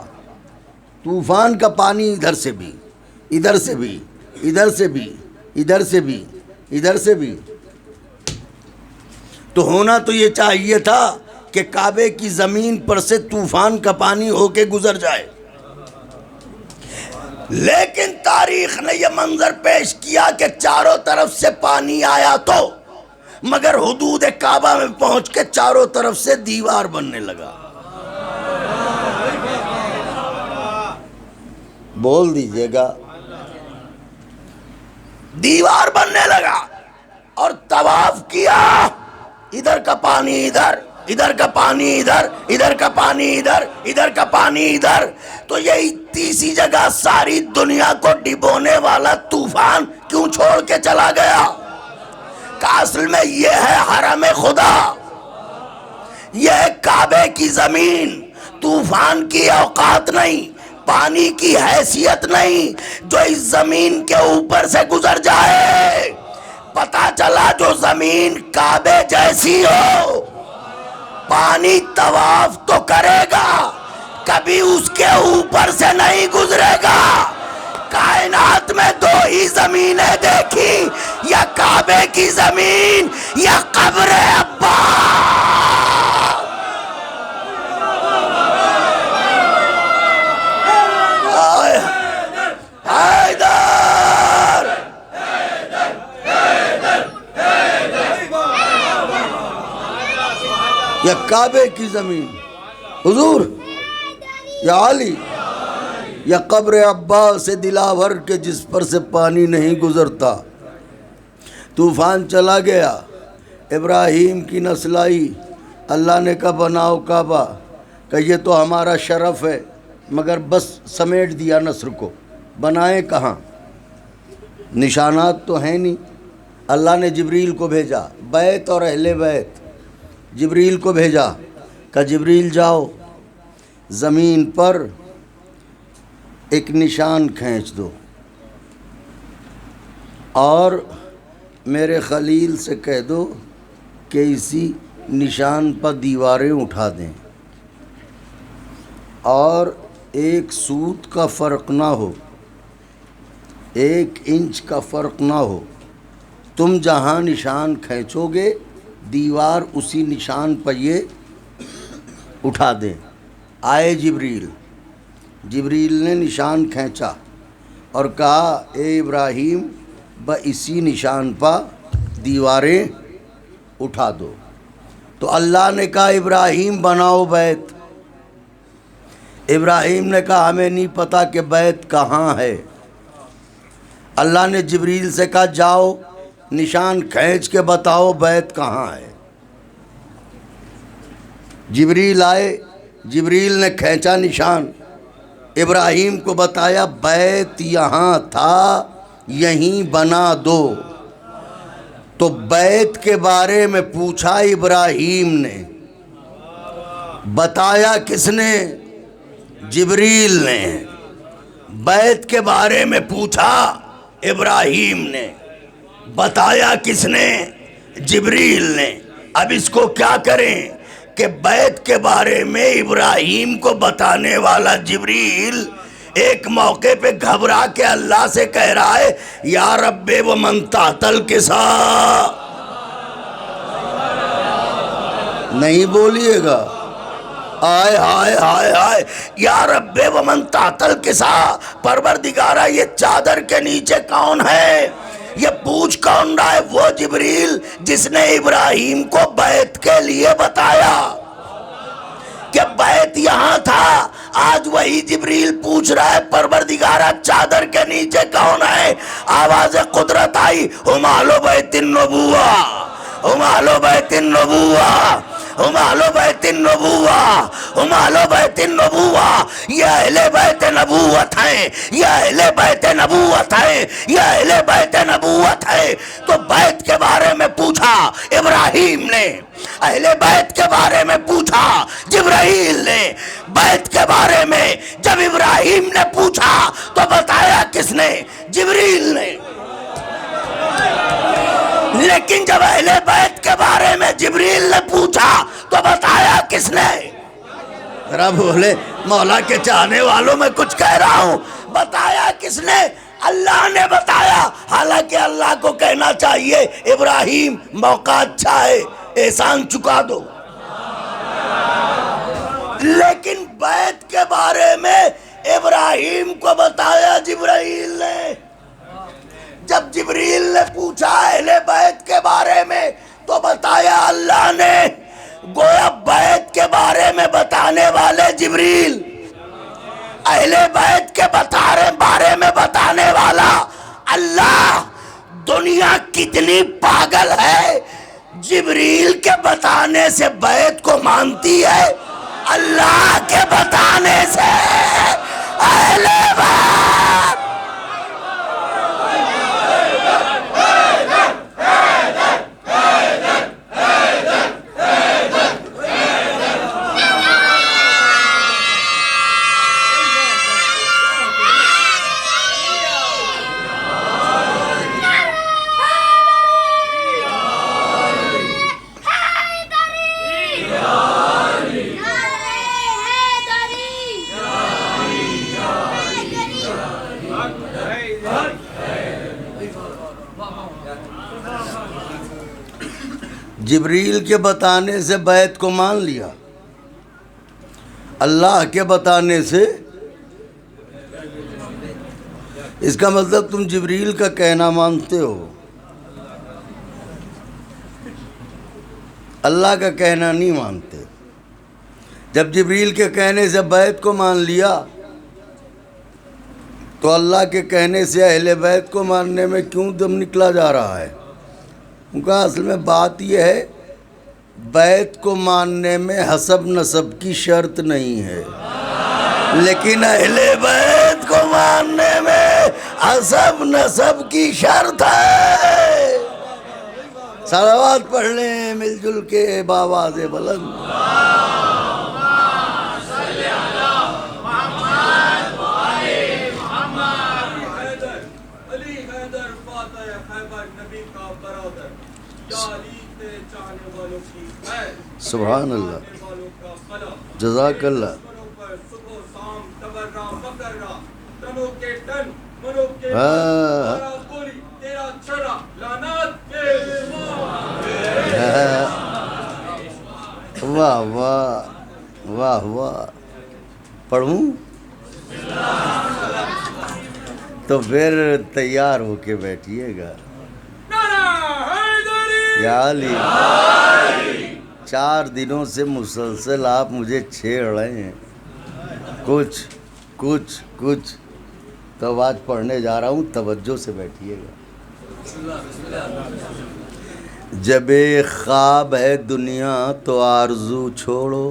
طوفان کا پانی ادھر سے بھی، ادھر سے بھی، ادھر سے بھی، ادھر سے بھی، ادھر سے بھی. تو ہونا تو یہ چاہیے تھا کہ کعبے کی زمین پر سے طوفان کا پانی ہو کے گزر جائے، لیکن تاریخ نے یہ منظر پیش کیا کہ چاروں طرف سے پانی آیا تو مگر حدود کعبہ میں پہنچ کے چاروں طرف سے دیوار بننے لگا. بول دیجئے گا، دیوار بننے لگا. اور طواف کیا، ادھر کا پانی ادھر، ادھر کا پانی ادھر، ادھر کا پانی ادھر، ادھر کا پانی ادھر. تو یہ تیسری جگہ ساری دنیا کو ڈبونے والا طوفان کیوں چھوڑ کے چلا گیا؟ کہ اصل میں یہ ہے حرم خدا، یہ ہے کعبے کی زمین. طوفان کی اوقات نہیں، پانی کی حیثیت نہیں، جو اس زمین کے اوپر سے گزر جائے. پتا چلا جو زمین کعبے جیسی ہو، پانی طواف تو کرے گا، کبھی اس کے اوپر سے نہیں گزرے گا. کائنات میں دو ہی زمینیں دیکھی، یا کعبے کی زمین یا قبر عباس. حیدر یا کعبے کی زمین، حضور یا علی، یا قبر عباس سے دلاور کے جس پر سے پانی نہیں گزرتا. طوفان چلا گیا، ابراہیم کی نسل آئی، اللہ نے کہا بناؤ کعبہ، کہ یہ تو ہمارا شرف ہے، مگر بس سمیٹ دیا نسل کو. بنائیں کہاں؟ نشانات تو ہیں نہیں. اللہ نے جبریل کو بھیجا، بیت اور اہل بیت، جبریل کو بھیجا کہ جبریل جاؤ زمین پر ایک نشان کھینچ دو اور میرے خلیل سے کہہ دو کہ اسی نشان پر دیواریں اٹھا دیں، اور ایک سوت کا فرق نہ ہو، 1 انچ کا فرق نہ ہو. تم جہاں نشان کھینچو گے دیوار اسی نشان پر یہ اٹھا دیں. آئے جبریل، جبریل نے نشان کھینچا اور کہا اے ابراہیم اسی نشان پر دیواریں اٹھا دو. تو اللہ نے کہا ابراہیم بناؤ بیت. ابراہیم نے کہا ہمیں نہیں پتا کہ بیت کہاں ہے. اللہ نے جبریل سے کہا جاؤ نشان کھینچ کے بتاؤ بیت کہاں ہے. جبریل آئے، جبریل نے کھینچا نشان، ابراہیم کو بتایا بیت یہاں تھا، یہیں بنا دو. تو بیت کے بارے میں پوچھا ابراہیم نے، بتایا کس نے؟ جبریل نے. بیت کے بارے میں پوچھا ابراہیم نے، بتایا کس نے؟ جبریل نے. اب اس کو کیا کریں کہ بیت کے بارے میں ابراہیم کو بتانے والا جبریل ایک موقع پہ گھبرا کے اللہ سے کہہ رہا ہے یا رب ومن تحت الکساء. نہیں بولیے گا، آئے ہائے ہائے ہائے، یا رب ومن تحت الکساء، پروردگارہ یہ چادر کے نیچے کون ہے؟ یہ پوچھ کون رہا ہے؟ وہ جبریل جس نے ابراہیم کو بیت کے لیے بتایا کہ بیت یہاں تھا. آج وہی جبریل پوچھ رہا ہے پروردگارہ چادر کے نیچے کون ہے؟ آواز قدرت آئی، ہم اہل بیت النبوہ، ہم اہل بیت النبوہ، ہم اہل بیت النبوہ، ہم اہل بیت النبوہ. یہ اہل بیت نبوت ہیں، یہ اہل بیت نبوت ہیں، یہ اہل بیت نبوت ہے. تو بیت کے بارے میں پوچھا ابراہیم نے، اہل بیت کے بارے میں پوچھا جبرائیل نے. بیت کے بارے میں جب ابراہیم نے پوچھا تو بتایا کس نے؟ جبریل نے. لیکن جب اہل بیت کے بارے میں جبریل نے پوچھا تو بتایا کس نے؟ ذرا بولے مولا کے چاہنے والوں میں کچھ کہہ رہا ہوں، بتایا کس نے؟ اللہ نے بتایا۔ حالانکہ اللہ کو کہنا چاہیے ابراہیم موقع اچھا ہے، احسان چکا دو، لیکن بیت کے بارے میں ابراہیم کو بتایا جبرائیل نے۔ جب جبریل نے پوچھا اہل بیت کے بارے میں تو بتایا اللہ نے۔ گویا بیت کے بارے میں بتانے والے جبریل، اہل بیت کے بارے میں بتانے والا اللہ۔ دنیا کتنی پاگل ہے، جبریل کے بتانے سے بیت کو مانتی ہے، اللہ کے بتانے سے اہل بیت۔ جبریل کے بتانے سے بیت کو مان لیا، اللہ کے بتانے سے۔ اس کا مطلب تم جبریل کا کہنا مانتے ہو، اللہ کا کہنا نہیں مانتے۔ جب جبریل کے کہنے سے بیت کو مان لیا تو اللہ کے کہنے سے اہل بیت کو ماننے میں کیوں دم نکلا جا رہا ہے؟ ان کا اصل میں بات یہ ہے، بیت کو ماننے میں حسب نسب کی شرط نہیں ہے، لیکن اہل بیت کو ماننے میں حسب نسب کی شرط ہے۔ صلوات پڑھ لیں مل جل کے بآواز بلند۔ سبحان اللہ، جزاک اللہ۔ واہ واہ واہ واہ، پڑھوں تو پھر تیار ہو کے بیٹھیے گا۔ یا علی، 4 دنوں سے مسلسل آپ مجھے چھیڑ رہے ہیں، کچھ تو آج پڑھنے جا رہا ہوں، توجہ سے بیٹھیے گا۔ جب ایک خواب ہے دنیا تو آرزو چھوڑو۔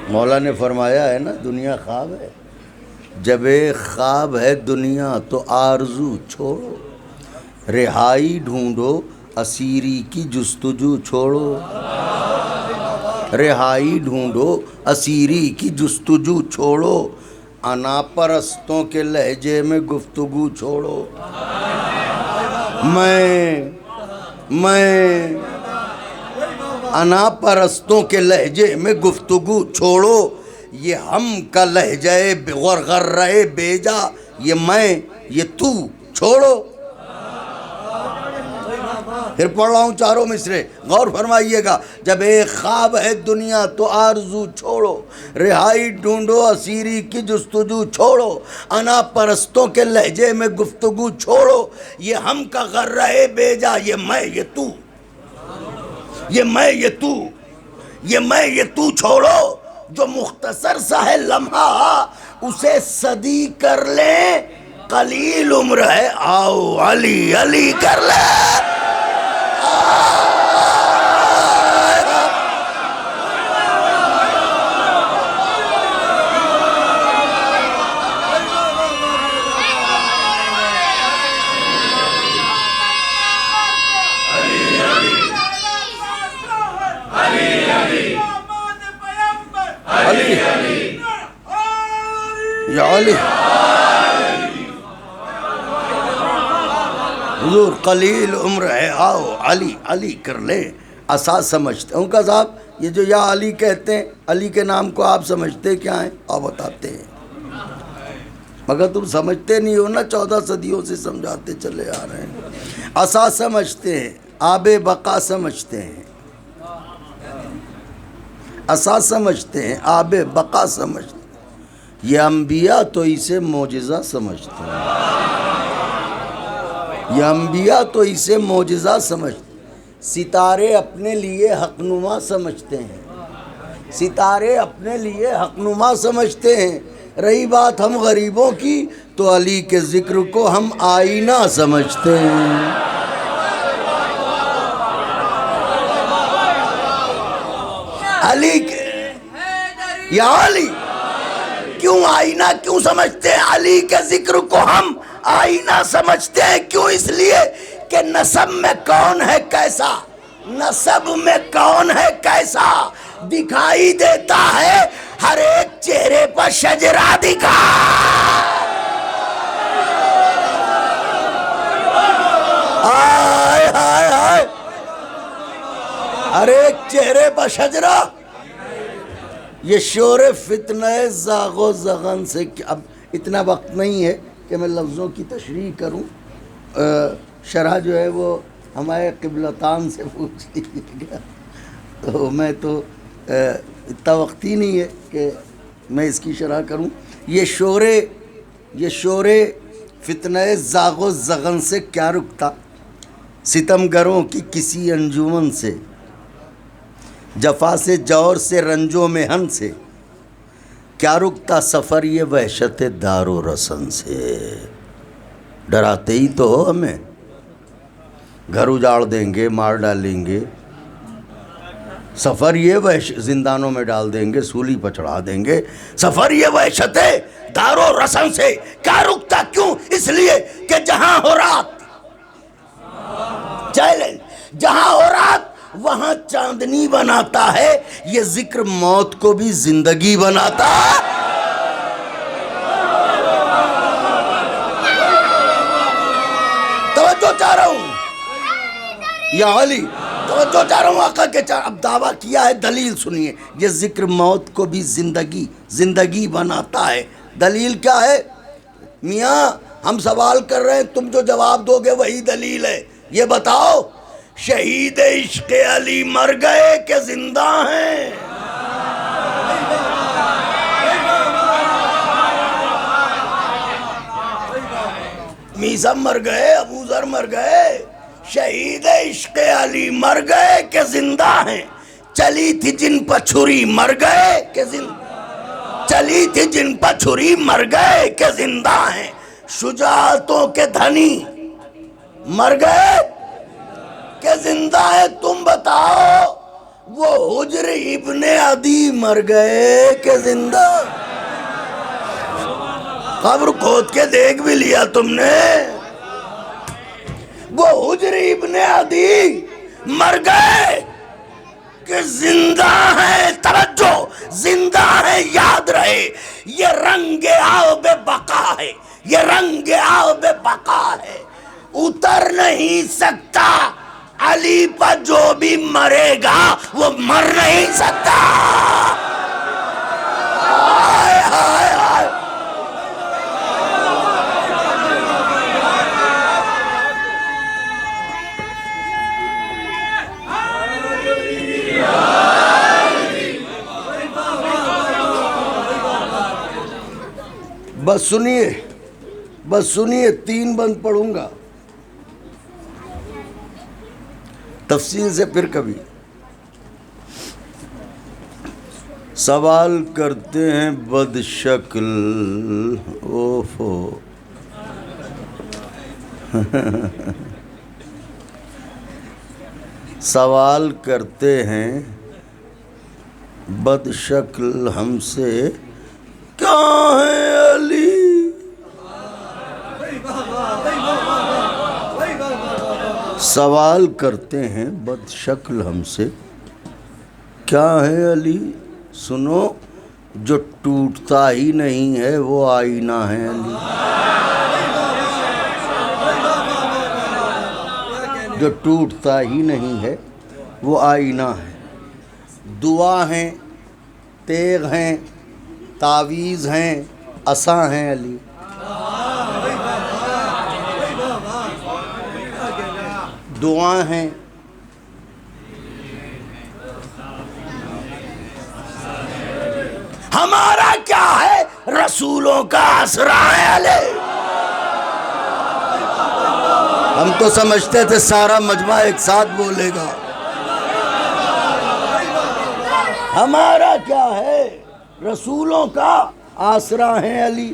مولا نے فرمایا ہے نا، دنیا خواب ہے۔ جب ایک خواب ہے دنیا تو آرزو چھوڑو، رہائی ڈھونڈو اسیری کی جستجو چھوڑو، رہائی ڈھونڈو اسیری کی جستجو چھوڑو، انا پرستوں کے لہجے میں گفتگو چھوڑو۔ میں انا پرستوں کے لہجے میں گفتگو چھوڑو، یہ ہم کا لہجہ غرغرہ بیجا، یہ میں یہ تو چھوڑو۔ پھر پڑھ رہا ہوں چاروں مصرے، غور فرمائیے گا۔ جب ایک خواب ہے دنیا تو آرزو چھوڑو، رہائی ڈھونڈو اسیری کی جستجو چھوڑو، انا پرستوں کے لہجے میں گفتگو چھوڑو، یہ ہم کا غرہ بیجا، یہ میں یہ تو، یہ میں یہ تو، یہ میں یہ تو چھوڑو۔ جو مختصر سا ہے لمحہ اسے صدی کر لیں، قلیل عمر ہے آؤ علی علی کر لیں۔ یا علی، حضور قلیل عمر ہے، آؤ علی علی کر لیں، اساس سمجھتے ہیں ان کا صاحب۔ یہ جو یا علی کہتے ہیں، علی کے نام کو آپ سمجھتے کیا ہیں؟ آپ بتاتے ہیں، مگر تم سمجھتے نہیں ہو نا، 14 صدیوں سے سمجھاتے چلے آ رہے ہیں۔ اساس سمجھتے ہیں، آب بقا سمجھتے ہیں، اساس سمجھتے ہیں، آب بقا سمجھتے ہیں۔ یہ انبیاء تو اسے معجزہ سمجھتے ہیں، یہ انبیاء تو اسے معجزہ سمجھتے ہیں۔ ستارے اپنے لیے حقنما سمجھتے ہیں، ستارے اپنے لیے حقنما سمجھتے ہیں۔ رہی بات ہم غریبوں کی تو علی کے ذکر کو ہم آئینہ سمجھتے ہیں۔ علی کے یا علی کیوں آئینہ کیوں سمجھتے ہیں؟ علی کے ذکر کو ہم آئینہ سمجھتے ہیں، کیوں؟ اس لیے کہ نسب میں کون ہے کیسا، نسب میں کون ہے کیسا دکھائی دیتا ہے، ہر ایک چہرے پر شجرہ دکھا۔ آئے آئے آئے، ہر ایک چہرے پر شجرہ۔ یہ شور فتنہ زاغ و زغن سے، اب اتنا وقت نہیں ہے کہ میں لفظوں کی تشریح کروں، شرح جو ہے وہ ہمارے قبلتان سے پوچھ لیجیے گا، تو میں تو اتنا وقت ہی نہیں ہے کہ میں اس کی شرح کروں۔ یہ شور فتنہ زاغ و زغن سے کیا رکتا، ستمگروں کی کسی انجمن سے، جفا سے جور سے رنج و محن سے کیا رکتا سفر یہ وحشت دار و رسن سے۔ ڈراتے ہی تو ہو ہمیں، گھر اجاڑ دیں گے، مار ڈالیں گے، سفر یہ زندانوں میں ڈال دیں گے، سولی پر چڑھا دیں گے، سفر یہ وحشت دار و رسن سے کیا رکتا، کیوں؟ اس لیے کہ جہاں ہو رات چیلنج، جہاں ہو رات وہاں چاندنی بناتا ہے، یہ ذکر موت کو بھی زندگی بناتا ہے۔ توجہ چاہ رہا ہوں یا علی، توجہ چاہ رہا ہوں آقا کے چاہ، اب دعویٰ کیا ہے، دلیل سنیے۔ یہ ذکر موت کو بھی زندگی بناتا ہے۔ دلیل کیا ہے؟ میاں ہم سوال کر رہے ہیں، تم جو جواب دو گے وہی دلیل ہے۔ یہ بتاؤ شہید عشق علی مر گئے کہ زندہ ہیں؟ میزم مر گئے، ابو ذر مر گئے، شہید عشق علی مر گئے کہ زندہ ہیں؟ چلی تھی جن پر چھری مر گئے کہ زندہ، چلی تھی جن پر چھری مر گئے کہ زندہ ہیں؟ شجاعتوں کے دھنی مر گئے کہ زندہ ہے؟ تم بتاؤ وہ حجر ابن عدی مر گئے کہ زندہ؟ قبر کھود کے دیکھ بھی لیا تم نے، وہ حجر ابن عدی مر گئے کہ زندہ ہے؟ توجہ، زندہ ہے، یاد رہے، یہ رنگ آب بقا ہے، یہ رنگ آب بقا ہے، اتر نہیں سکتا علی پر جو بھی مرے گا وہ مر نہیں سکتا۔ آئے آئے آئے، بس سنیے 3 بند پڑھوں گا، تفصیل سے پھر کبھی۔ سوال کرتے ہیں بد شکل، اوفو سوال کرتے ہیں بد شکل ہم سے، کہاں ہے علی؟ سوال کرتے ہیں بد شکل ہم سے، کیا ہے علی؟ سنو، جو ٹوٹتا ہی نہیں ہے وہ آئینہ ہے علی۔ جو ٹوٹتا ہی نہیں ہے وہ آئینہ ہے۔ دعا ہیں، تیغ ہیں، تعویذ ہیں، عصا ہیں علی۔ دعا ہیں، ہمارا کیا ہے رسولوں کا آسرا ہے علی۔ ہم تو سمجھتے تھے سارا مجمع ایک ساتھ بولے گا۔ ہمارا کیا ہے رسولوں کا آسرا ہے علی۔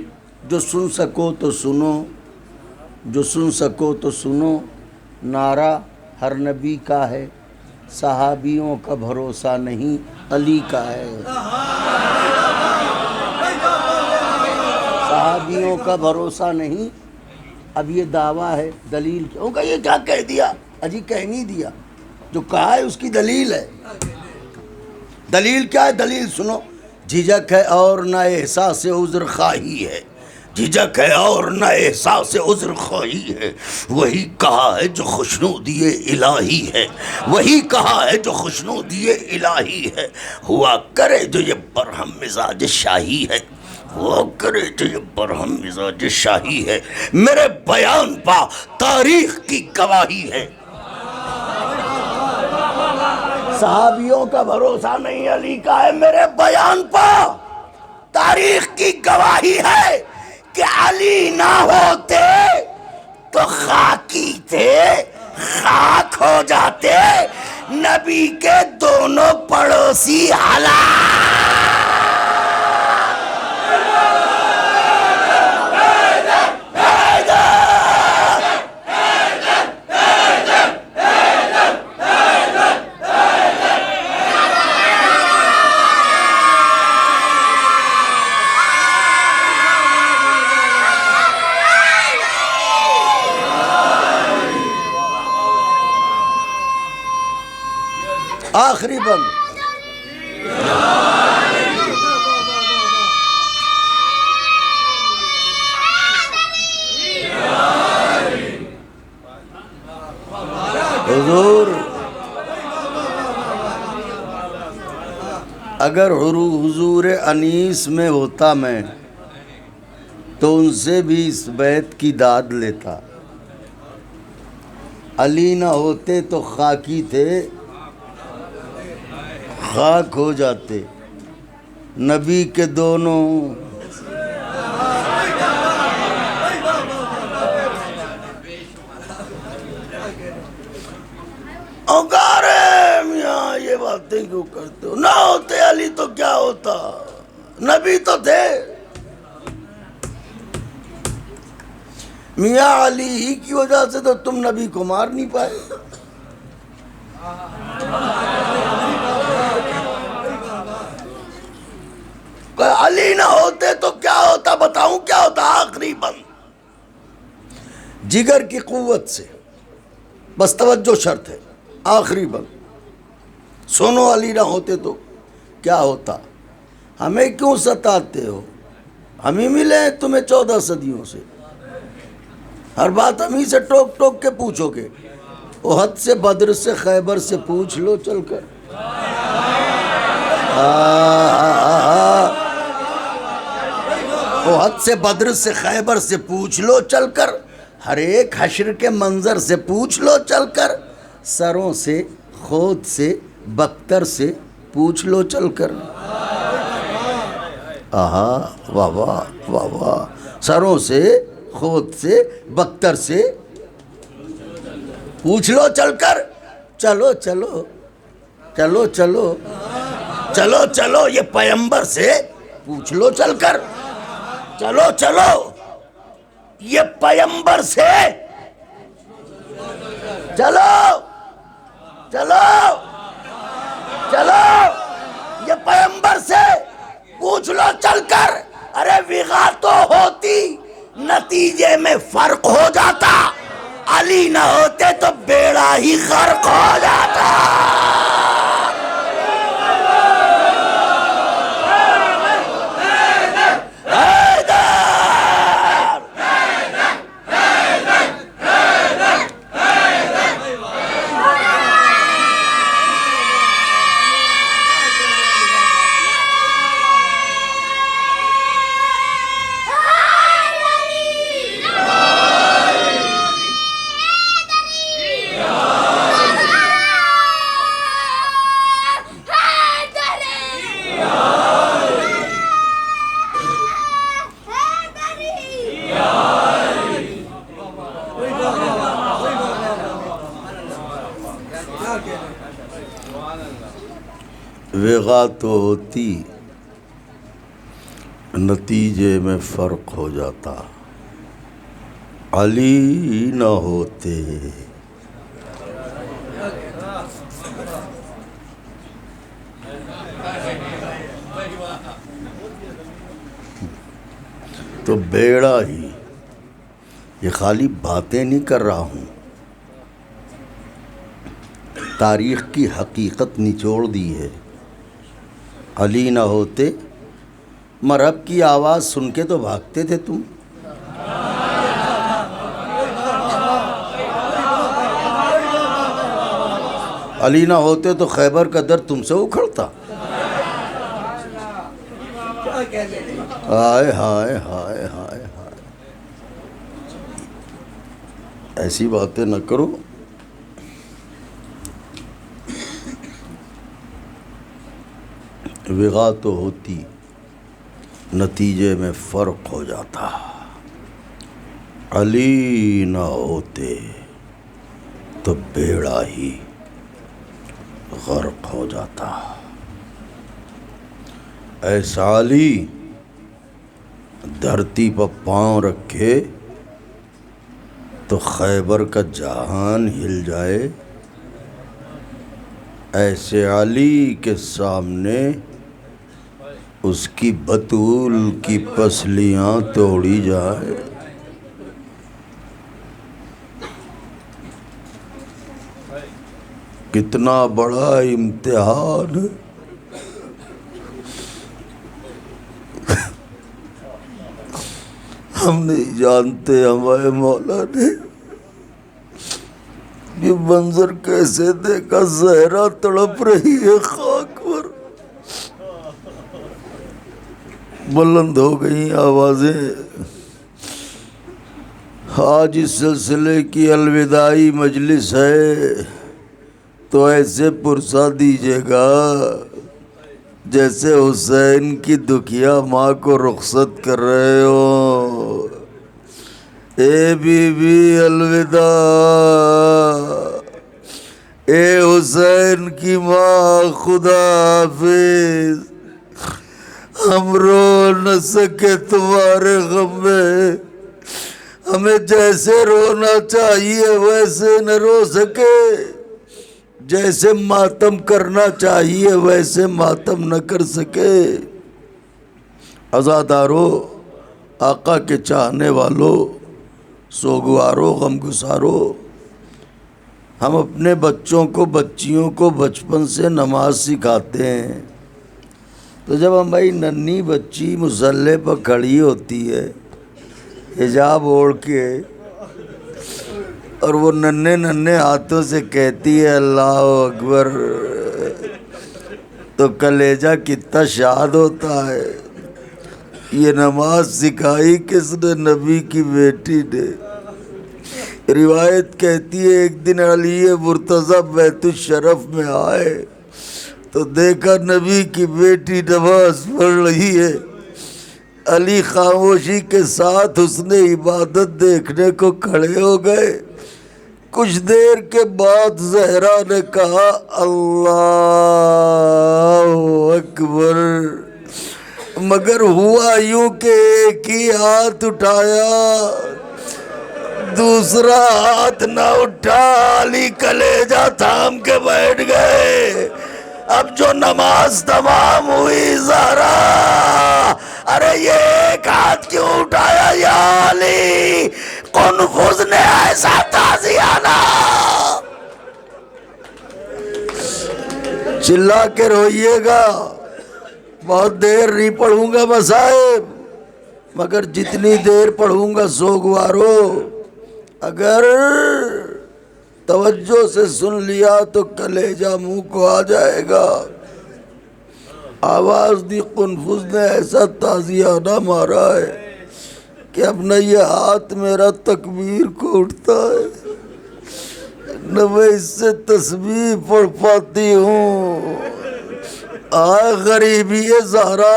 جو سن سکو تو سنو، جو سن سکو تو سنو، نعرہ ہر نبی کا ہے، صحابیوں کا بھروسہ نہیں علی کا ہے۔ صحابیوں کا بھروسہ نہیں۔ اب یہ دعویٰ ہے، دلیل کیا ہوگا؟ یہ کیا کہہ دیا؟ اجی کہہ نہیں دیا، جو کہا ہے اس کی دلیل ہے۔ دلیل کیا ہے؟ دلیل سنو۔ جھجک ہے اور نہ احساس عذر خواہی ہے، جھجک ہے اور نہ احساس عذر خواہی ہے، وہی کہا ہے جو خوشنودی الہی ہے، وہی کہا ہے جو خوشنودی الہی ہے۔ ہوا کرے جو یہ برہم مزاج شاہی ہے، ہوا کرے جو یہ برہم مزاج شاہی ہے، میرے بیان پا تاریخ کی گواہی ہے۔ صحابیوں کا بھروسہ نہیں علی کا ہے، میرے بیان پا تاریخ کی گواہی ہے کہ علی نہ ہوتے تو خاکی تھے، خاک ہو جاتے نبی کے دونوں پڑوسی آخری بند۔ حضور اگر حضور انیس میں ہوتا میں تو ان سے بھی اس بیت کی داد لیتا۔ علی نہ ہوتے تو خاکی تھے، خاک ہو جاتے نبی کے دونوں۔ اوکارے میاں یہ باتیں کیوں کرتے ہو؟ نہ ہوتے علی تو کیا ہوتا، نبی تو تھے۔ میاں علی ہی کی وجہ سے تو تم نبی کو مار نہیں پائے۔ علی نہ ہوتے تو کیا ہوتا؟ بتاؤں کیا ہوتا؟ آخری بند۔ جگر کی قوت سے، بس توجہ شرط ہے، آخری بند سنو۔ علی نہ ہوتے تو کیا ہوتا؟ ہمیں کیوں ستاتے ہو؟ ہم ہی ملے ہیں تمہیں 14 صدیوں سے، ہر بات ہم ہی سے ٹوک ٹوک کے پوچھو گے۔ احد سے، بدر سے، خیبر سے پوچھ لو چل کر۔ احد سے، بدر سے، خیبر سے پوچھ لو چل کر، ہر ایک حشر کے منظر سے پوچھ لو چل کر، سروں سے، خود سے، بختر سے پوچھ لو چل کر۔ آہا واہ واہ واہ واہ، سروں سے، خود سے، بختر سے پوچھ لو چل کر۔ چلو چلو چلو چلو چلو چلو یہ پیمبر سے پوچھ لو چل کر۔ چلو چلو یہ پیمبر سے، چلو چلو چلو یہ پیمبر سے پوچھ لو چل کر۔ ارے وغا تو ہوتی، نتیجے میں فرق ہو جاتا، علی نہ ہوتے تو بیڑا ہی غرق ہو جاتا۔ وغا تو ہوتی نتیجے میں فرق ہو جاتا، علی نہ ہوتے تو بیڑا ہی۔ یہ خالی باتیں نہیں کر رہا ہوں، تاریخ کی حقیقت نچوڑ دی ہے۔ علی نہ ہوتے، مرحب کی آواز سن کے تو بھاگتے تھے تم، علی نہ ہوتے تو خیبر کا در تم سے اکھڑتا۔ ہائے ہائے ہائے ہائے ہائے، ایسی باتیں نہ کرو۔ وغا تو ہوتی نتیجے میں فرق ہو جاتا، علی نہ ہوتے تو بیڑا ہی غرق ہو جاتا۔ ایسا علی دھرتی پر پاؤں رکھے تو خیبر کا جہان ہل جائے، ایسے علی کے سامنے اس کی بطول کی پسلیاں توڑی جائے۔ کتنا بڑا امتحان ہے۔ ہم نہیں جانتے ہمارے مولا نے یہ منظر کیسے دیکھا، زہرا تڑپ رہی ہے خاک پر، بلند ہو گئی آوازیں۔ آج اس سلسلے کی الوداعی مجلس ہے تو ایسے پرسا دیجیے گا جیسے حسین کی دکھیا ماں کو رخصت کر رہے ہو۔ اے بی بی الوداع، اے حسین کی ماں خدا حافظ، ہم رو نہ سکے تمہارے غم میں، ہمیں جیسے رونا چاہیے ویسے نہ رو سکے، جیسے ماتم کرنا چاہیے ویسے ماتم نہ کر سکے۔ عزادارو، آقا کے چاہنے والو، سوگوارو، غمگسارو، ہم اپنے بچوں کو بچیوں کو بچپن سے نماز سکھاتے ہیں، تو جب ہماری ننھی بچی مصلی پر کھڑی ہوتی ہے حجاب اوڑھ کے اور وہ ننھے ننھے ہاتھوں سے کہتی ہے اللہ اکبر، تو کلیجہ کتنا شاد ہوتا ہے۔ یہ نماز سکھائی کس نے؟ نبی کی بیٹی نے۔ روایت کہتی ہے ایک دن علی مرتضیٰ بیت الشرف میں آئے تو دیکھا نبی کی بیٹی نماز پڑھ رہی ہے، علی خاموشی کے ساتھ حسن عبادت دیکھنے کو کھڑے ہو گئے۔ کچھ دیر کے بعد زہرا نے کہا اللہ اکبر، مگر ہوا یوں کہ ایک ہی ہاتھ اٹھایا، دوسرا ہاتھ نہ اٹھا۔ علی کلیجہ تھام کے بیٹھ گئے۔ اب جو نماز تمام ہوئی، زہرا ارے یہ ایک ہاتھ کیوں اٹھایا یا علی؟ قنفذ نے ایسا تازیانہ چلا کے روئیے گا، بہت دیر نہیں پڑھوں گا مصائب، مگر جتنی دیر پڑھوں گا سوگوارو اگر توجہ سے سن لیا تو کلیجہ منہ کو آ جائے گا۔ آواز دی، قنفذ نے ایسا تازیانہ مارا ہے کہ اب نہ یہ ہاتھ میرا تکبیر کو اٹھتا ہے نہ میں اس سے تسبیح پڑھ پاتی ہوں۔ آئے غریبی زہرا،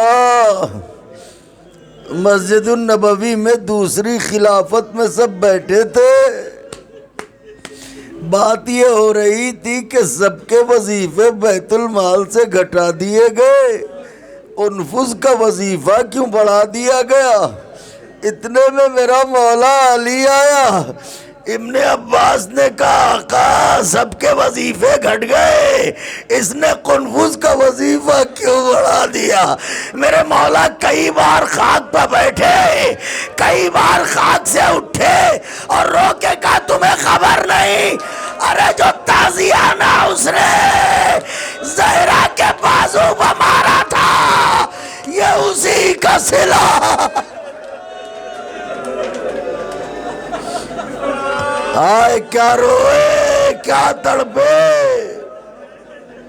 مسجد النبوی میں دوسری خلافت میں سب بیٹھے تھے، بات یہ ہو رہی تھی کہ سب کے وظیفے بیت المال سے گھٹا دیے گئے، انفس کا وظیفہ کیوں بڑھا دیا گیا؟ اتنے میں میرا مولا علی آیا۔ ابن عباس نے کہا آقا سب کے وظیفے گھٹ گئے، اس نے قنفذ کا وظیفہ کیوں بڑھا دیا؟ میرے مولا کئی بار خاک پہ بیٹھے، کئی بار خاک سے اٹھے اور رو کے کہا تمہیں خبر نہیں، ارے جو تازیہ نا اس نے زہرا کے بازو پہ مارا تھا یہ اسی کا صلہ۔ آئے کیا روئے، کیا تڑپے،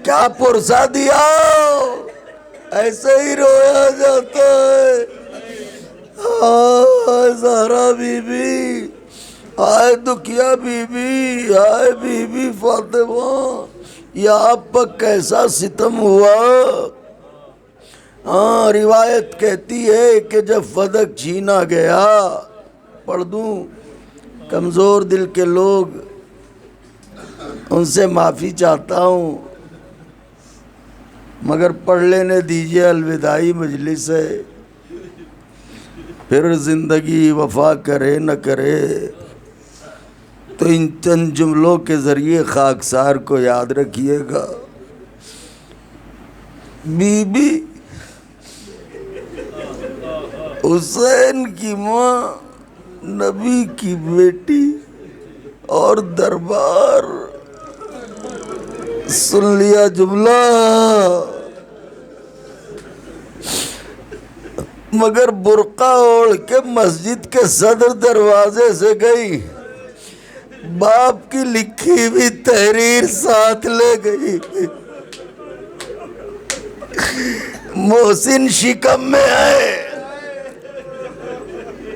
کیا پرسا دیا، ایسے ہی رویا جاتا ہے۔ آئے زہرا بی بی، آئے دکھیا بی بی، آئے بی بی فاطمہ، یا آپ پر کیسا ستم ہوا۔ ہاں روایت کہتی ہے کہ جب فدق چھینا گیا، پڑھ دوں، کمزور دل کے لوگ ان سے معافی چاہتا ہوں، مگر پڑھ لینے دیجئے، الوداعی مجلس ہے، پھر زندگی وفا کرے نہ کرے تو ان چند جملوں کے ذریعے خاکسار کو یاد رکھیے گا۔ بی بی حسین کی ماں، نبی کی بیٹی اور دربار، سن لیا جملہ، مگر برقع اوڑھ کے مسجد کے صدر دروازے سے گئی، باپ کی لکھی بھی تحریر ساتھ لے گئی۔ محسن شکم میں ہے،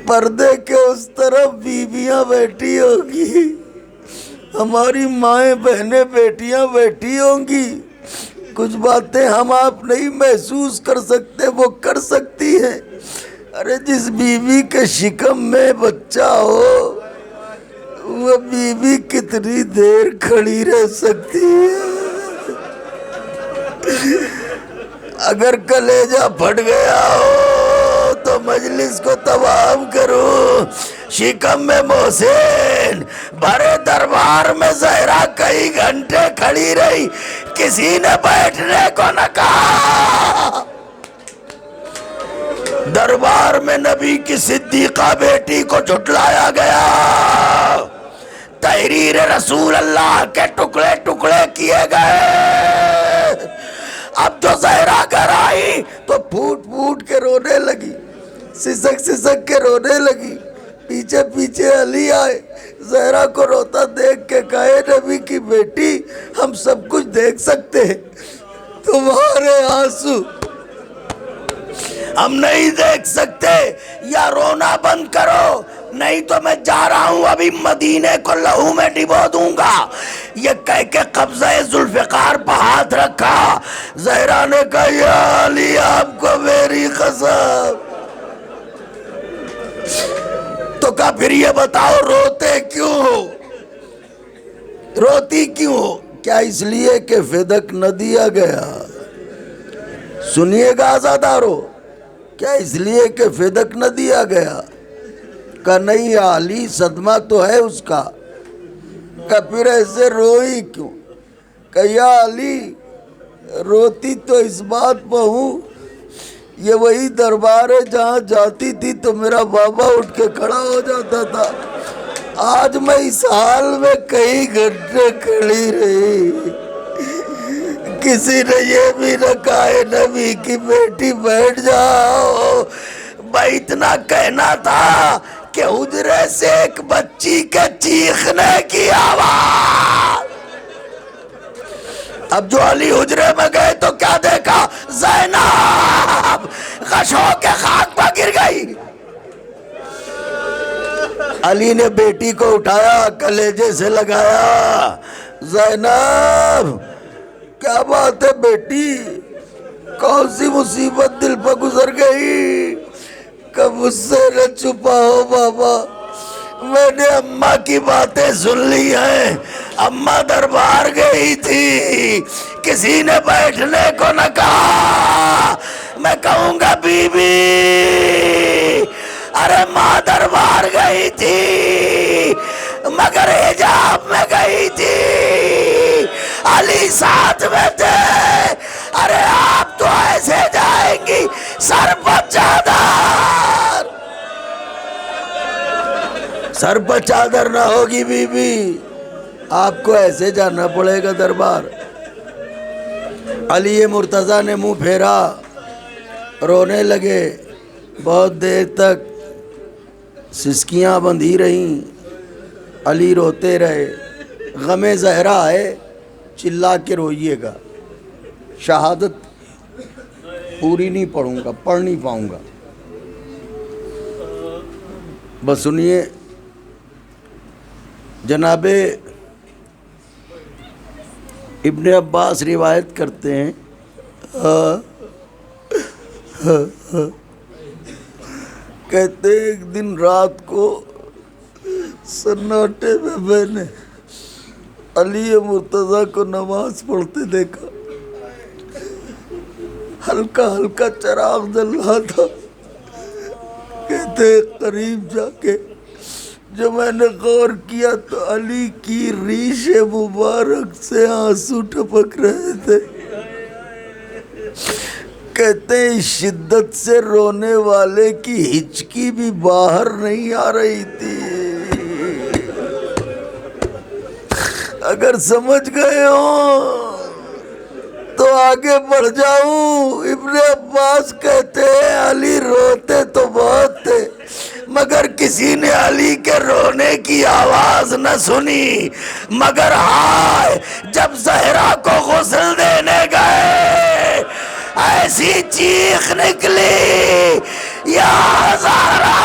پردے کے اس طرف بیویاں بیٹھی ہوں گی، ہماری مائیں بہنیں بیٹیاں بیٹھی ہوں گی، کچھ باتیں ہم آپ نہیں محسوس کر سکتے وہ کر سکتی ہیں۔ ارے جس بیوی کے شکم میں بچہ ہو وہ بیوی کتنی دیر کھڑی رہ سکتی ہے؟ اگر کلیجہ پھٹ گیا ہو تو مجلس کو تمام کرو۔ شکم میں محسن، بھرے دربار میں زہرا کئی گھنٹے کھڑی رہی، کسی نے بیٹھنے کو نہ کہا۔ دربار میں نبی کی صدیقہ بیٹی کو جھٹلایا گیا، تحریر رسول اللہ کے ٹکڑے ٹکڑے کیے گئے۔ اب جو زہرا گھر آئی تو پھوٹ پھوٹ کے رونے لگی، سسک سسک کے رونے لگی۔ پیچھے پیچھے علی آئے، زہرا کو روتا دیکھ کے کہے نبی کی بیٹی ہم سب کچھ دیکھ سکتے ہیں، تمہارے آنسو ہم نہیں دیکھ سکتے، یا رونا بند کرو نہیں تو میں جا رہا ہوں ابھی مدینے کو لہو میں ڈبو دوں گا۔ یہ کہہ کے قبضہ ذوالفقار پہ ہاتھ رکھا۔ زہرا نے کہا یا علی آپ کو میری قسم، تو کہا پھر یہ بتاؤ روتے کیوں ہو، روتی کیوں ہو؟ کیا اس لیے کہ فدق نہ دیا گیا؟ سنیے گا عزادارو، کیا اس لیے کہ فدق نہ دیا گیا؟ کہ نہیں علی صدمہ تو ہے اس کا، کہ پھر ایسے روئی کیوں؟ کہ یا علی روتی تو اس بات پہ ہوں، یہ وہی دربار ہے جہاں جاتی تھی تو میرا بابا اٹھ کے کھڑا ہو جاتا تھا، آج میں اس حال میں کئی گھنٹے کھڑی رہی، کسی نے یہ بھی نہ کہا نبی کی بیٹی بیٹھ جاؤ۔ میں اتنا کہنا تھا کہ حجرے سے ایک بچی کے چیخنے کی آواز۔ اب جو علی حجرے میں گئے تو کیا دیکھا؟ زینب غش ہو کے خاک پہ گر گئی۔ علی نے بیٹی کو اٹھایا، کلیجے سے لگایا، زینب کیا بات ہے بیٹی، کون سی مصیبت دل پہ گزر گئی؟ کہ مجھ سے نہ چھپاؤ بابا، میں نے اماں کی باتیں سن لی ہیں، اماں دربار گئی تھی، کسی نے بیٹھنے کو نہ کہا، میں کہوں گا بی بی ارے ماں دربار گئی تھی مگر حجاب میں گئی تھی، علی ساتھ میں تھے، ارے آپ تو ایسے جائیں گی سر پر چادر، سر پر چادر نہ ہوگی بی بی، آپ کو ایسے جانا پڑے گا دربار۔ علی مرتضیٰ نے منہ پھیرا، رونے لگے، بہت دیر تک سسکیاں بندھی رہیں، علی روتے رہے۔ غم زہرا ہے، چلا کے روئیے گا، شہادت پوری نہیں پڑھوں گا، پڑھ نہیں پاؤں گا، بس سنیے۔ جناب ابن عباس روایت کرتے ہیں، کہتے ہیں ایک دن رات کو سناٹے میں میں نے علی مرتضیٰ کو نماز پڑھتے دیکھا، ہلکا ہلکا چراغ جل رہا تھا، کہتے ہیں قریب جا کے جو میں نے غور کیا تو علی کی ریش مبارک سے آنسو ٹپک رہے تھے، کہتے ہیں شدت سے رونے والے کی ہچکی بھی باہر نہیں آ رہی تھی۔ اگر سمجھ گئے ہو تو آگے بڑھ جاؤں۔ ابن عباس کہتے ہیں علی روتے تو بہت تھے مگر کسی نے علی کے رونے کی آواز نہ سنی، مگر ہائے جب زہرا کو غسل دینے گئے ایسی چیخ نکلی، یا زہرا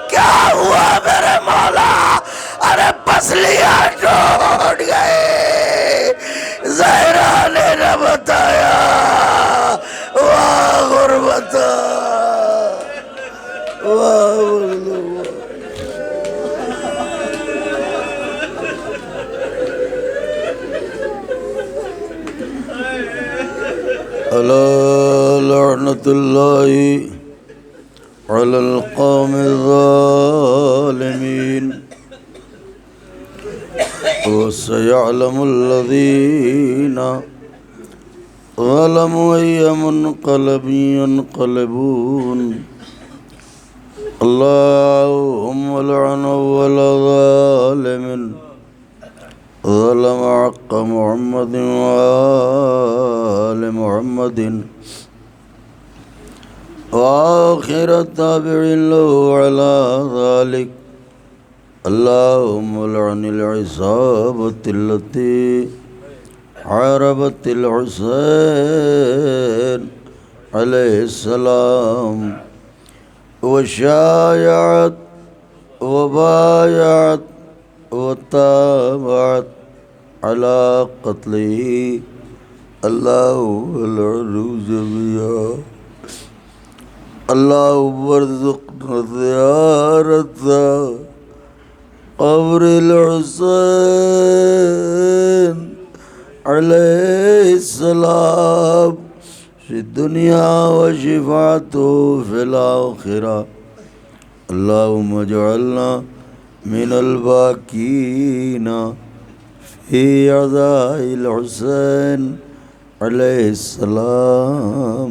کیا ہوا میرے مولا، ارے پسلیاں ٹوٹ گئے، زہرا نے نہ بتایا، واہ غربتا واہ غربتا۔ الا لعنت اللہ علی القوم الظالمین وسيعلم الذين ظلموا أي منقلب ينقلبون اللهم لعن أول ظالم ظلم حق محمد وآل محمد وآخر تابع له على ذلك اللهم لعن العصابة التي حاربت الحسين عليه السلام وشايعت وبايعت وتابعت على قتله اللهم لعنه جميعا اللهم ارزقنا زيارة قبر الحسين عليه السلام في الدنيا وشفاعته في الآخرة اللهم اجعلنا من الباكين في عزاء الحسين علیہ السلام۔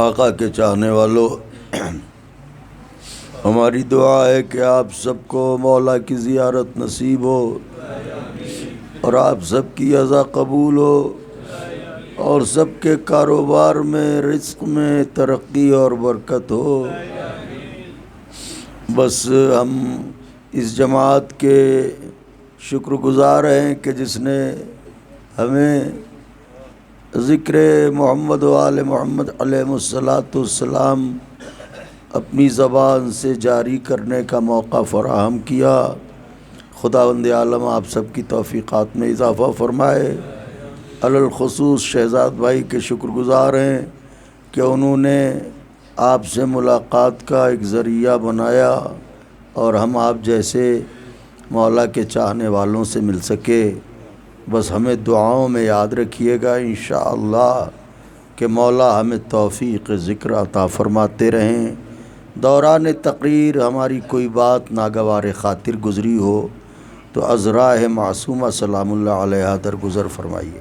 آقا کے چاہنے والوں، ہماری دعا ہے کہ آپ سب کو مولا کی زیارت نصیب ہو اور آپ سب کی عزا قبول ہو اور سب کے کاروبار میں رزق میں ترقی اور برکت ہو۔ بس ہم اس جماعت کے شکر گزار ہیں کہ جس نے ہمیں ذکر محمد و آل محمد علیہ السلام اپنی زبان سے جاری کرنے کا موقع فراہم کیا۔ خداوند عالم آپ سب کی توفیقات میں اضافہ فرمائے۔ علی الخصوص شہزاد بھائی کے شکر گزار ہیں کہ انہوں نے آپ سے ملاقات کا ایک ذریعہ بنایا اور ہم آپ جیسے مولا کے چاہنے والوں سے مل سکے. بس ہمیں دعاؤں میں یاد رکھیے گا انشاءاللہ کہ مولا ہمیں توفیق ذکر عطا فرماتے رہیں. دوران تقریر ہماری کوئی بات ناگوار خاطر گزری ہو تو عذراء معصومہ سلام اللہ علیہا درگزر فرمائیے.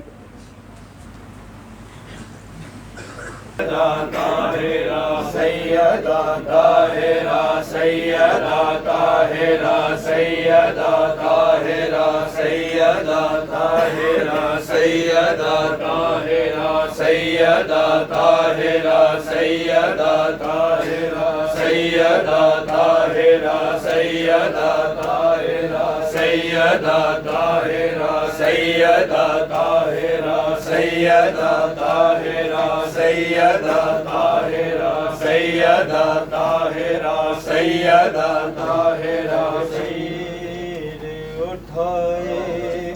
سیدہ طاہرہ سیدہ طاہرہ سیدہ طاہرہ سیدہ طاہرہ سیدہ طاہرہ سیدہ طاہرہ سیدہ طاہرہ سیدہ طاہرہ سیدہ طاہرہ سیدہ طاہرہ سیدہ طاہرہ سیدہ طاہرہ سیدہ طاہرہ سیدہ طاہرہ سیدہ طاہرہ سیر اٹھائے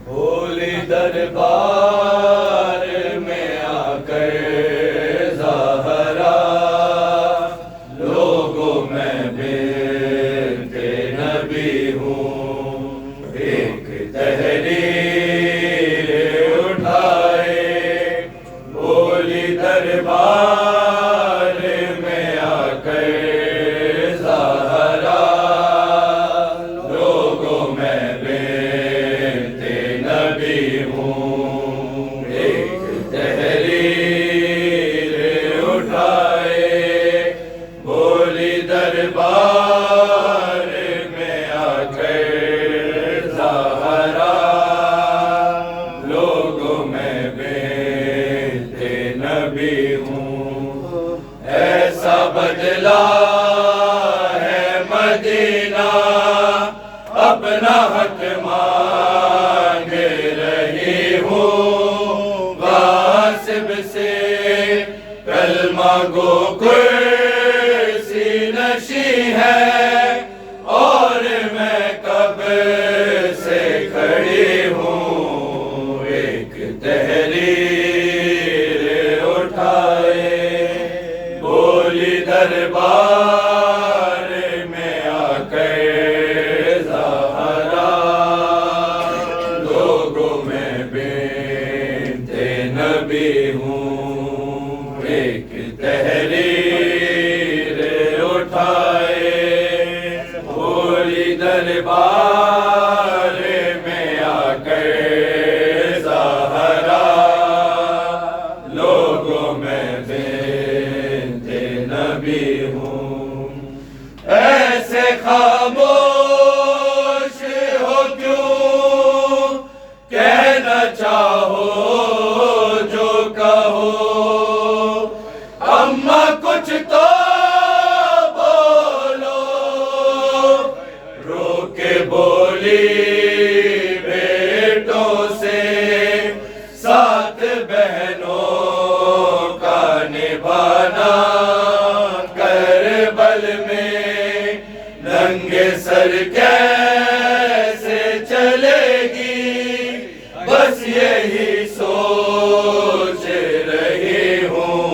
بھولی دربار میں آ کر زہرا لوگوں میں بنت نبی ہوں ایک تحریر اٹھائے بھولی دربار میں آ کر زہرا لوگوں میں بنت نبی ہوں ایک تحریر اٹھائے بھولی دربار میں آ کر زہرا لوگوں میں بنت نبی ہوں ایسا بدلا ہے مدینہ اپنا حق مانگ رہی ہوں غاصب سے کلمہ گو کرسی نشی ہے اور میں کب سے کھڑی ہوں ایک تحریر اٹھائے بھولی دربار میں آ کر زہرا لوگوں میں بنت نبی ہوں ایک تحریر اٹھائے بھولی دربار میں آ کر زہرا لوگوں میں بنت نبی ہوں ایسے خاموش ہو کیوں کہنا چاہو جو کہو اماں کچھ تو بولو رو کے بولی بیٹوں سے سات بہنوں کا نبھانا کربل میں ننگے سر کیسے چلے گی بس یہی سوچ رہی ہوں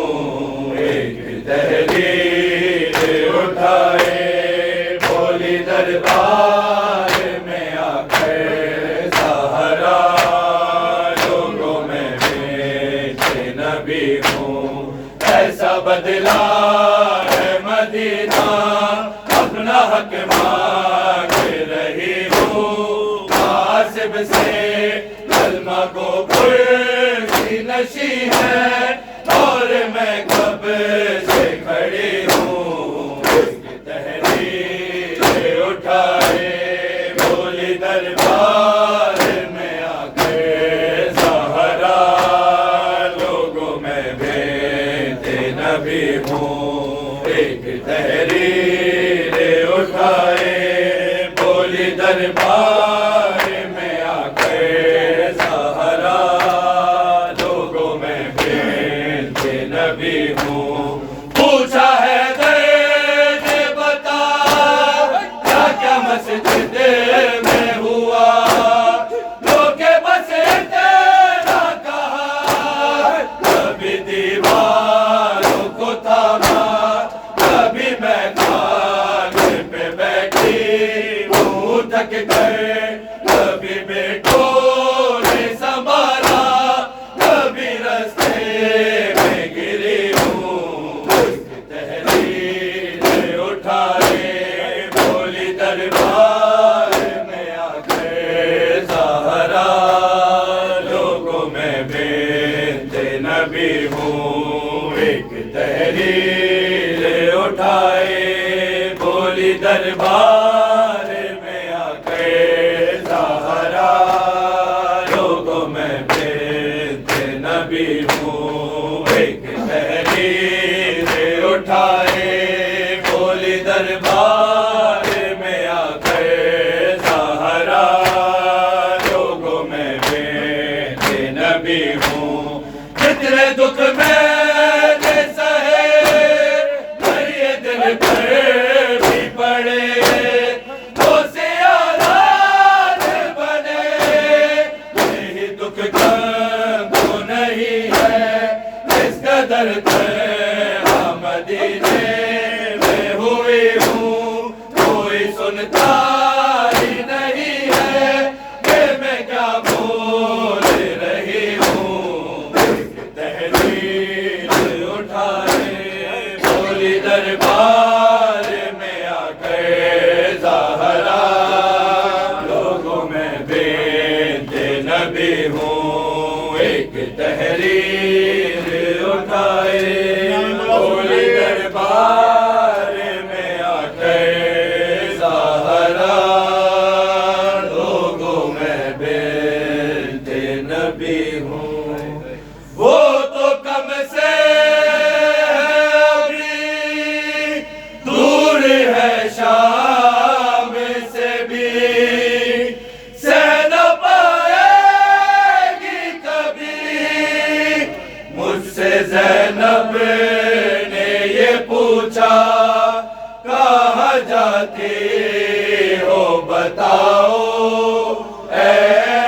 ایک تحریر اٹھائے بھولی دربار میں آ کر زہرا لوگوں میں بنت نبی ہوں ایسا بدلا ہے مدینہ اپنا حق مانگ رہی ہوں غاصب سے کلمہ گو کرسی نشی ہے اور میں کب سے کھڑی ہوں ایک تحریر اٹھائے بھولی دربار میں آ کر زہرا لوگوں میں بنت نبی ہوں ایک تحریر اٹھائے بھولی دربار میں آ کر زہرا لوگوں میں تھک گئے کبھی بیٹوں نے سنبھالا کبھی رستے میں گری ہوں تحریر اٹھائے بولی دربار میں آ گئے زہرا لوگوں میں بنت نبی ہوں ایک تحریر اٹھائے بولی دربار میں آ گئے زہرا لوگوں میں بنت نبی ہوں ایک تحریر اٹھائے بولی دربار میں آ گئے زہرا لوگوں میں بنت نبی ہوں کتنے دکھ میں نے سہے بھری دل پر بھی پڑے تو سے آزاد بنے یہی دکھ کم تو نہیں ہے اس قدر تنہا مدینے میں ہوئی ہوں کوئی سنتا ہی نہیں ہے کہ میں کیا بول رہی ہوں ایک تحریر اٹھائے بولی دربار میں آ گئے زہرا لوگوں میں بنت نبی ہوں ایک تحریر اٹھائے بولی دربار میں آ گئے زہرا لوگوں میں بنت نبی ہوں وہ تو کم سے ابھی دور ہے شام سے بھی سہ نہ پائے گی کبھی مجھ سے زینب نے یہ پوچھا کہاں جاتی ہو بتاؤ اے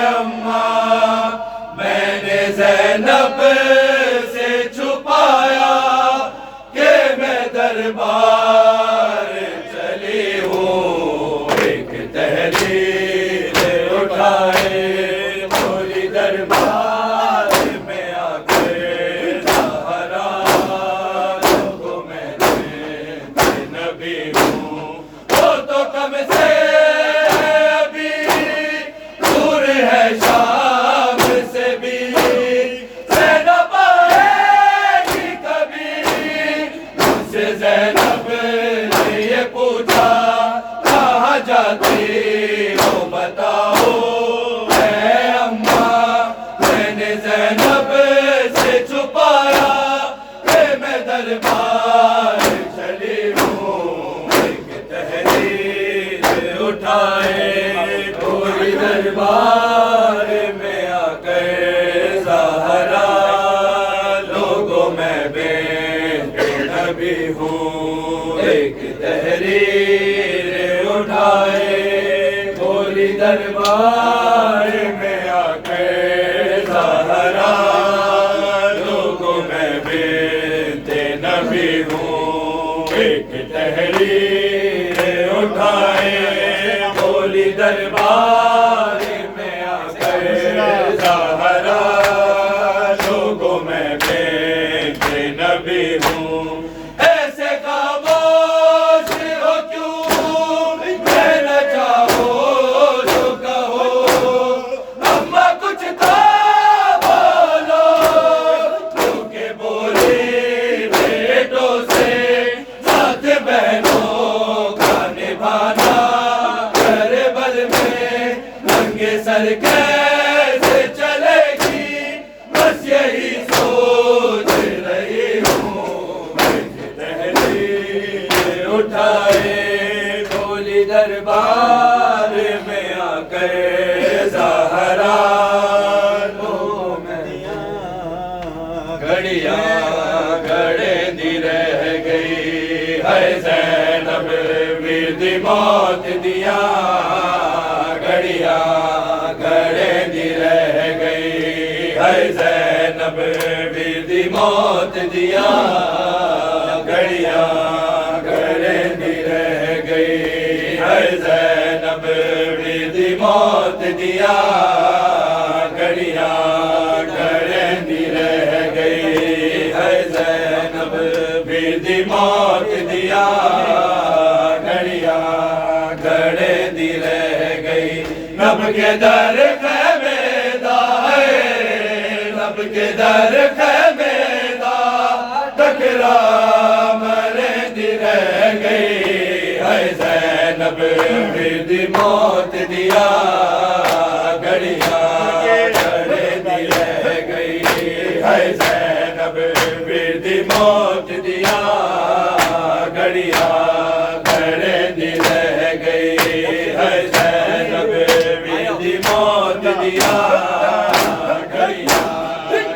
اماں میں نے زینب سے چھپایا کہ میں دربار چلی ہوں ایک تحریر اٹھائے بولی دربار میں آ گئے زہرا لوگوں میں بنت نبی ہوں وہ تو کم سے ابھی دور ہے شام سے بھی سہ نہ پائے گی کبھی مجھ سے زینب نے یہ پوچھا کہاں جاتی ہو بتاؤ اے اماں میں نے زینب سے چھپایا کہ میں دربار چلی ہوں ایک تحریر اٹھائے بولی دربار میں آ گئے زہرا لوگوں میں بنت نبی ہوں ایک تحریر اٹھائے بولی دربار میں آ گئے زہرا لوگوں میں بنت نبی ہوں ایک تحریر اٹھائے بولی دربار میں آ گئے زہرا لوگوں میں بنت نبی ہوں ایسے خاموش ہو کیوں کہنا چاہو جو کہو اماں کچھ تو بولو کیونکہ بولی بیٹوں سے ساتھ بہنوں کا نبھانا کربل میں ننگے سر کیسے چلے گی بس یہی سوچ رہی ہوں ایک تحریر اٹھائے بولی دربار میں آ گئے زہرا لوگوں میں گھڑیاں گھڑے دی رہ گئی ہے زینب ورد موت دیا گھڑیاں گھڑے دی رہ گئی ہے زینب ورد موت دیا گھڑیاں گھڑے دی رہ گئی ہے زینب زینب بھی موت دیا گھڑیاں گھڑی رہ گئی ہے زینب بھی موت دیا گھڑیاں گھڑی رہ گئی نب کے در خیمے دا ہے نب کے در خیمے دا ٹکرا مرے رہ گئی ہے زینب بھی موت دیا گھڑیاں گھڑی رہ گئی ہے زینب بھی موت دیا گھڑیاں گھڑی رہ گئی ہے زینب بھی موت دیا گھڑیاں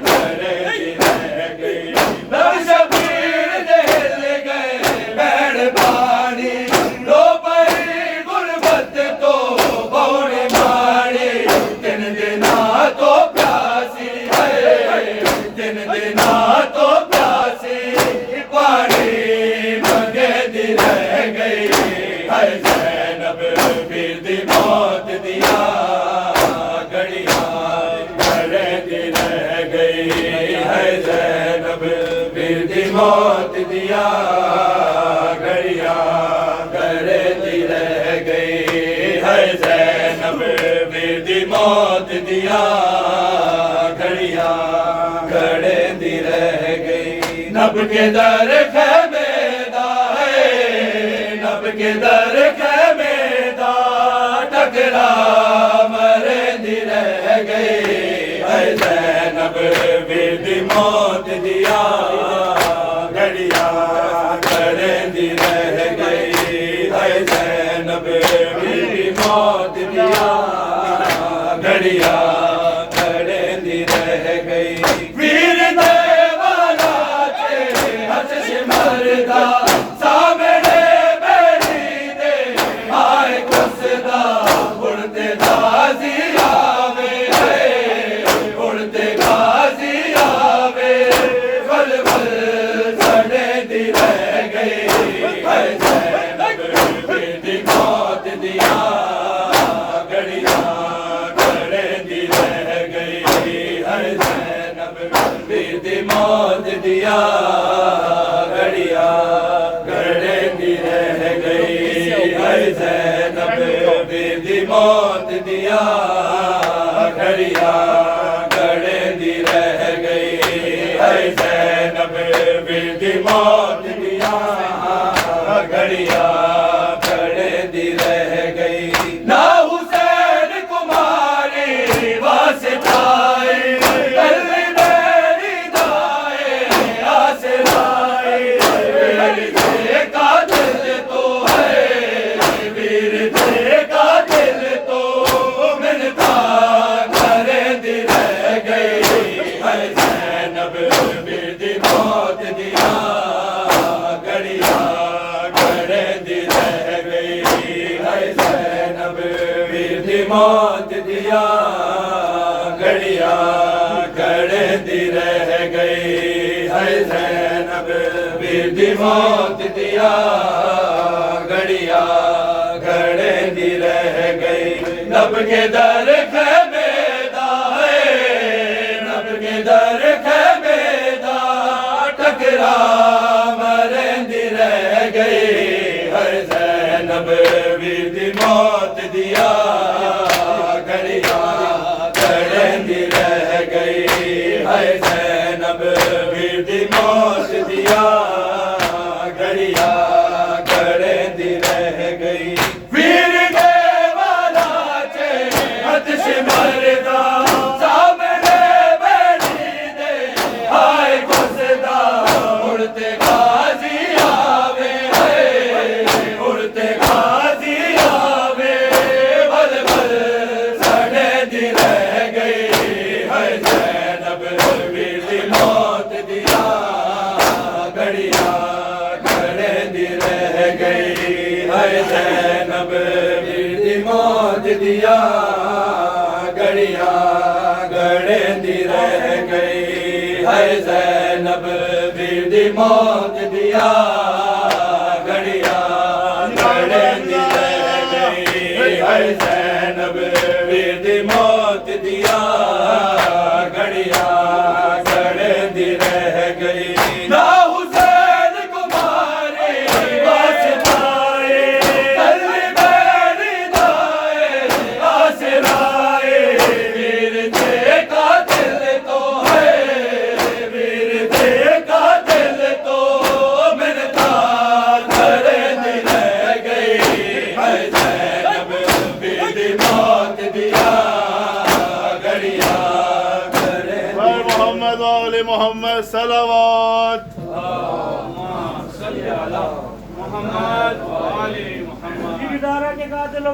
گھڑی رہ گئی نب شبیر دل گئے بیڑ پانی لو پری غربت تو بوڑے ماڑی تین دنا تو پیاسی ہے تین دنا تو پیاسی پانی منگے دی رہ گئی ہے زینب بھی موت دیا گھڑیاں گھڑی رہ گئی ہے زینب بھی موت دیا گھڑیاں گھڑی رہ گئی ہے زینب بھی موت دیا گھڑیاں گھڑی رہ گئی نب کے در خیمے دا ہے نب کے در خیمے دا ٹکرا مرے رہ گئی ہے زینب بھی موت دیا گھڑیاں گھڑی رہ گئی ہے زینب بھی موت دیا گھڑیاں گھڑی رہ گئی ویر دیوانا کے ہاتھ سے مردہ سامنے بیٹھی دے آئے کسدہ اڑتے غازی آوے اڑتے غازی آوے بل بل سڑے دی رہ گئی ہے زینب بھی موت دیا گھڑیاں گھڑی رہ گئی ہے زینب بھی موت دیا گھڑیاں گھڑی رہ گئی ہے زینب بھی موت دیا گھڑیاں گھڑی رہ گئی ہے زینب بھی موت دیا گھڑیاں گھڑی رہ گئی نہ حسین کماری واسطہ موت دیا گھڑیاں گھڑی رہ گئی ہے زینب بھی موت دیا گھڑیاں گھڑی رہ گئی نب کے در خیمے دا ہے نب کے در خیمے دا ٹکرا مرے رہ گئی ہے زینب بھی موت دیا گھڑیاں گھڑی رہ گئی ہے زینب بھی موت دیا گھڑیاں گھڑی رہ گئی ویر دیوانا کے ہاتھ سے مردہ سامنے بیٹھی دے آئے کسدہ اڑتے غازی آوے اڑتے غازی آوے بل بل سڑے دی رہ گئی ہے زینب بھی موت دیا گھڑیاں گھڑی رہ گئی ہے زینب بھی موت دیا گھڑیاں گھڑی رہ گئی ہے زینب بھی موت دیا گھڑیاں گھڑی رہ گئی آل محمد صلوات محمد محمد ادارہ کے قاتل و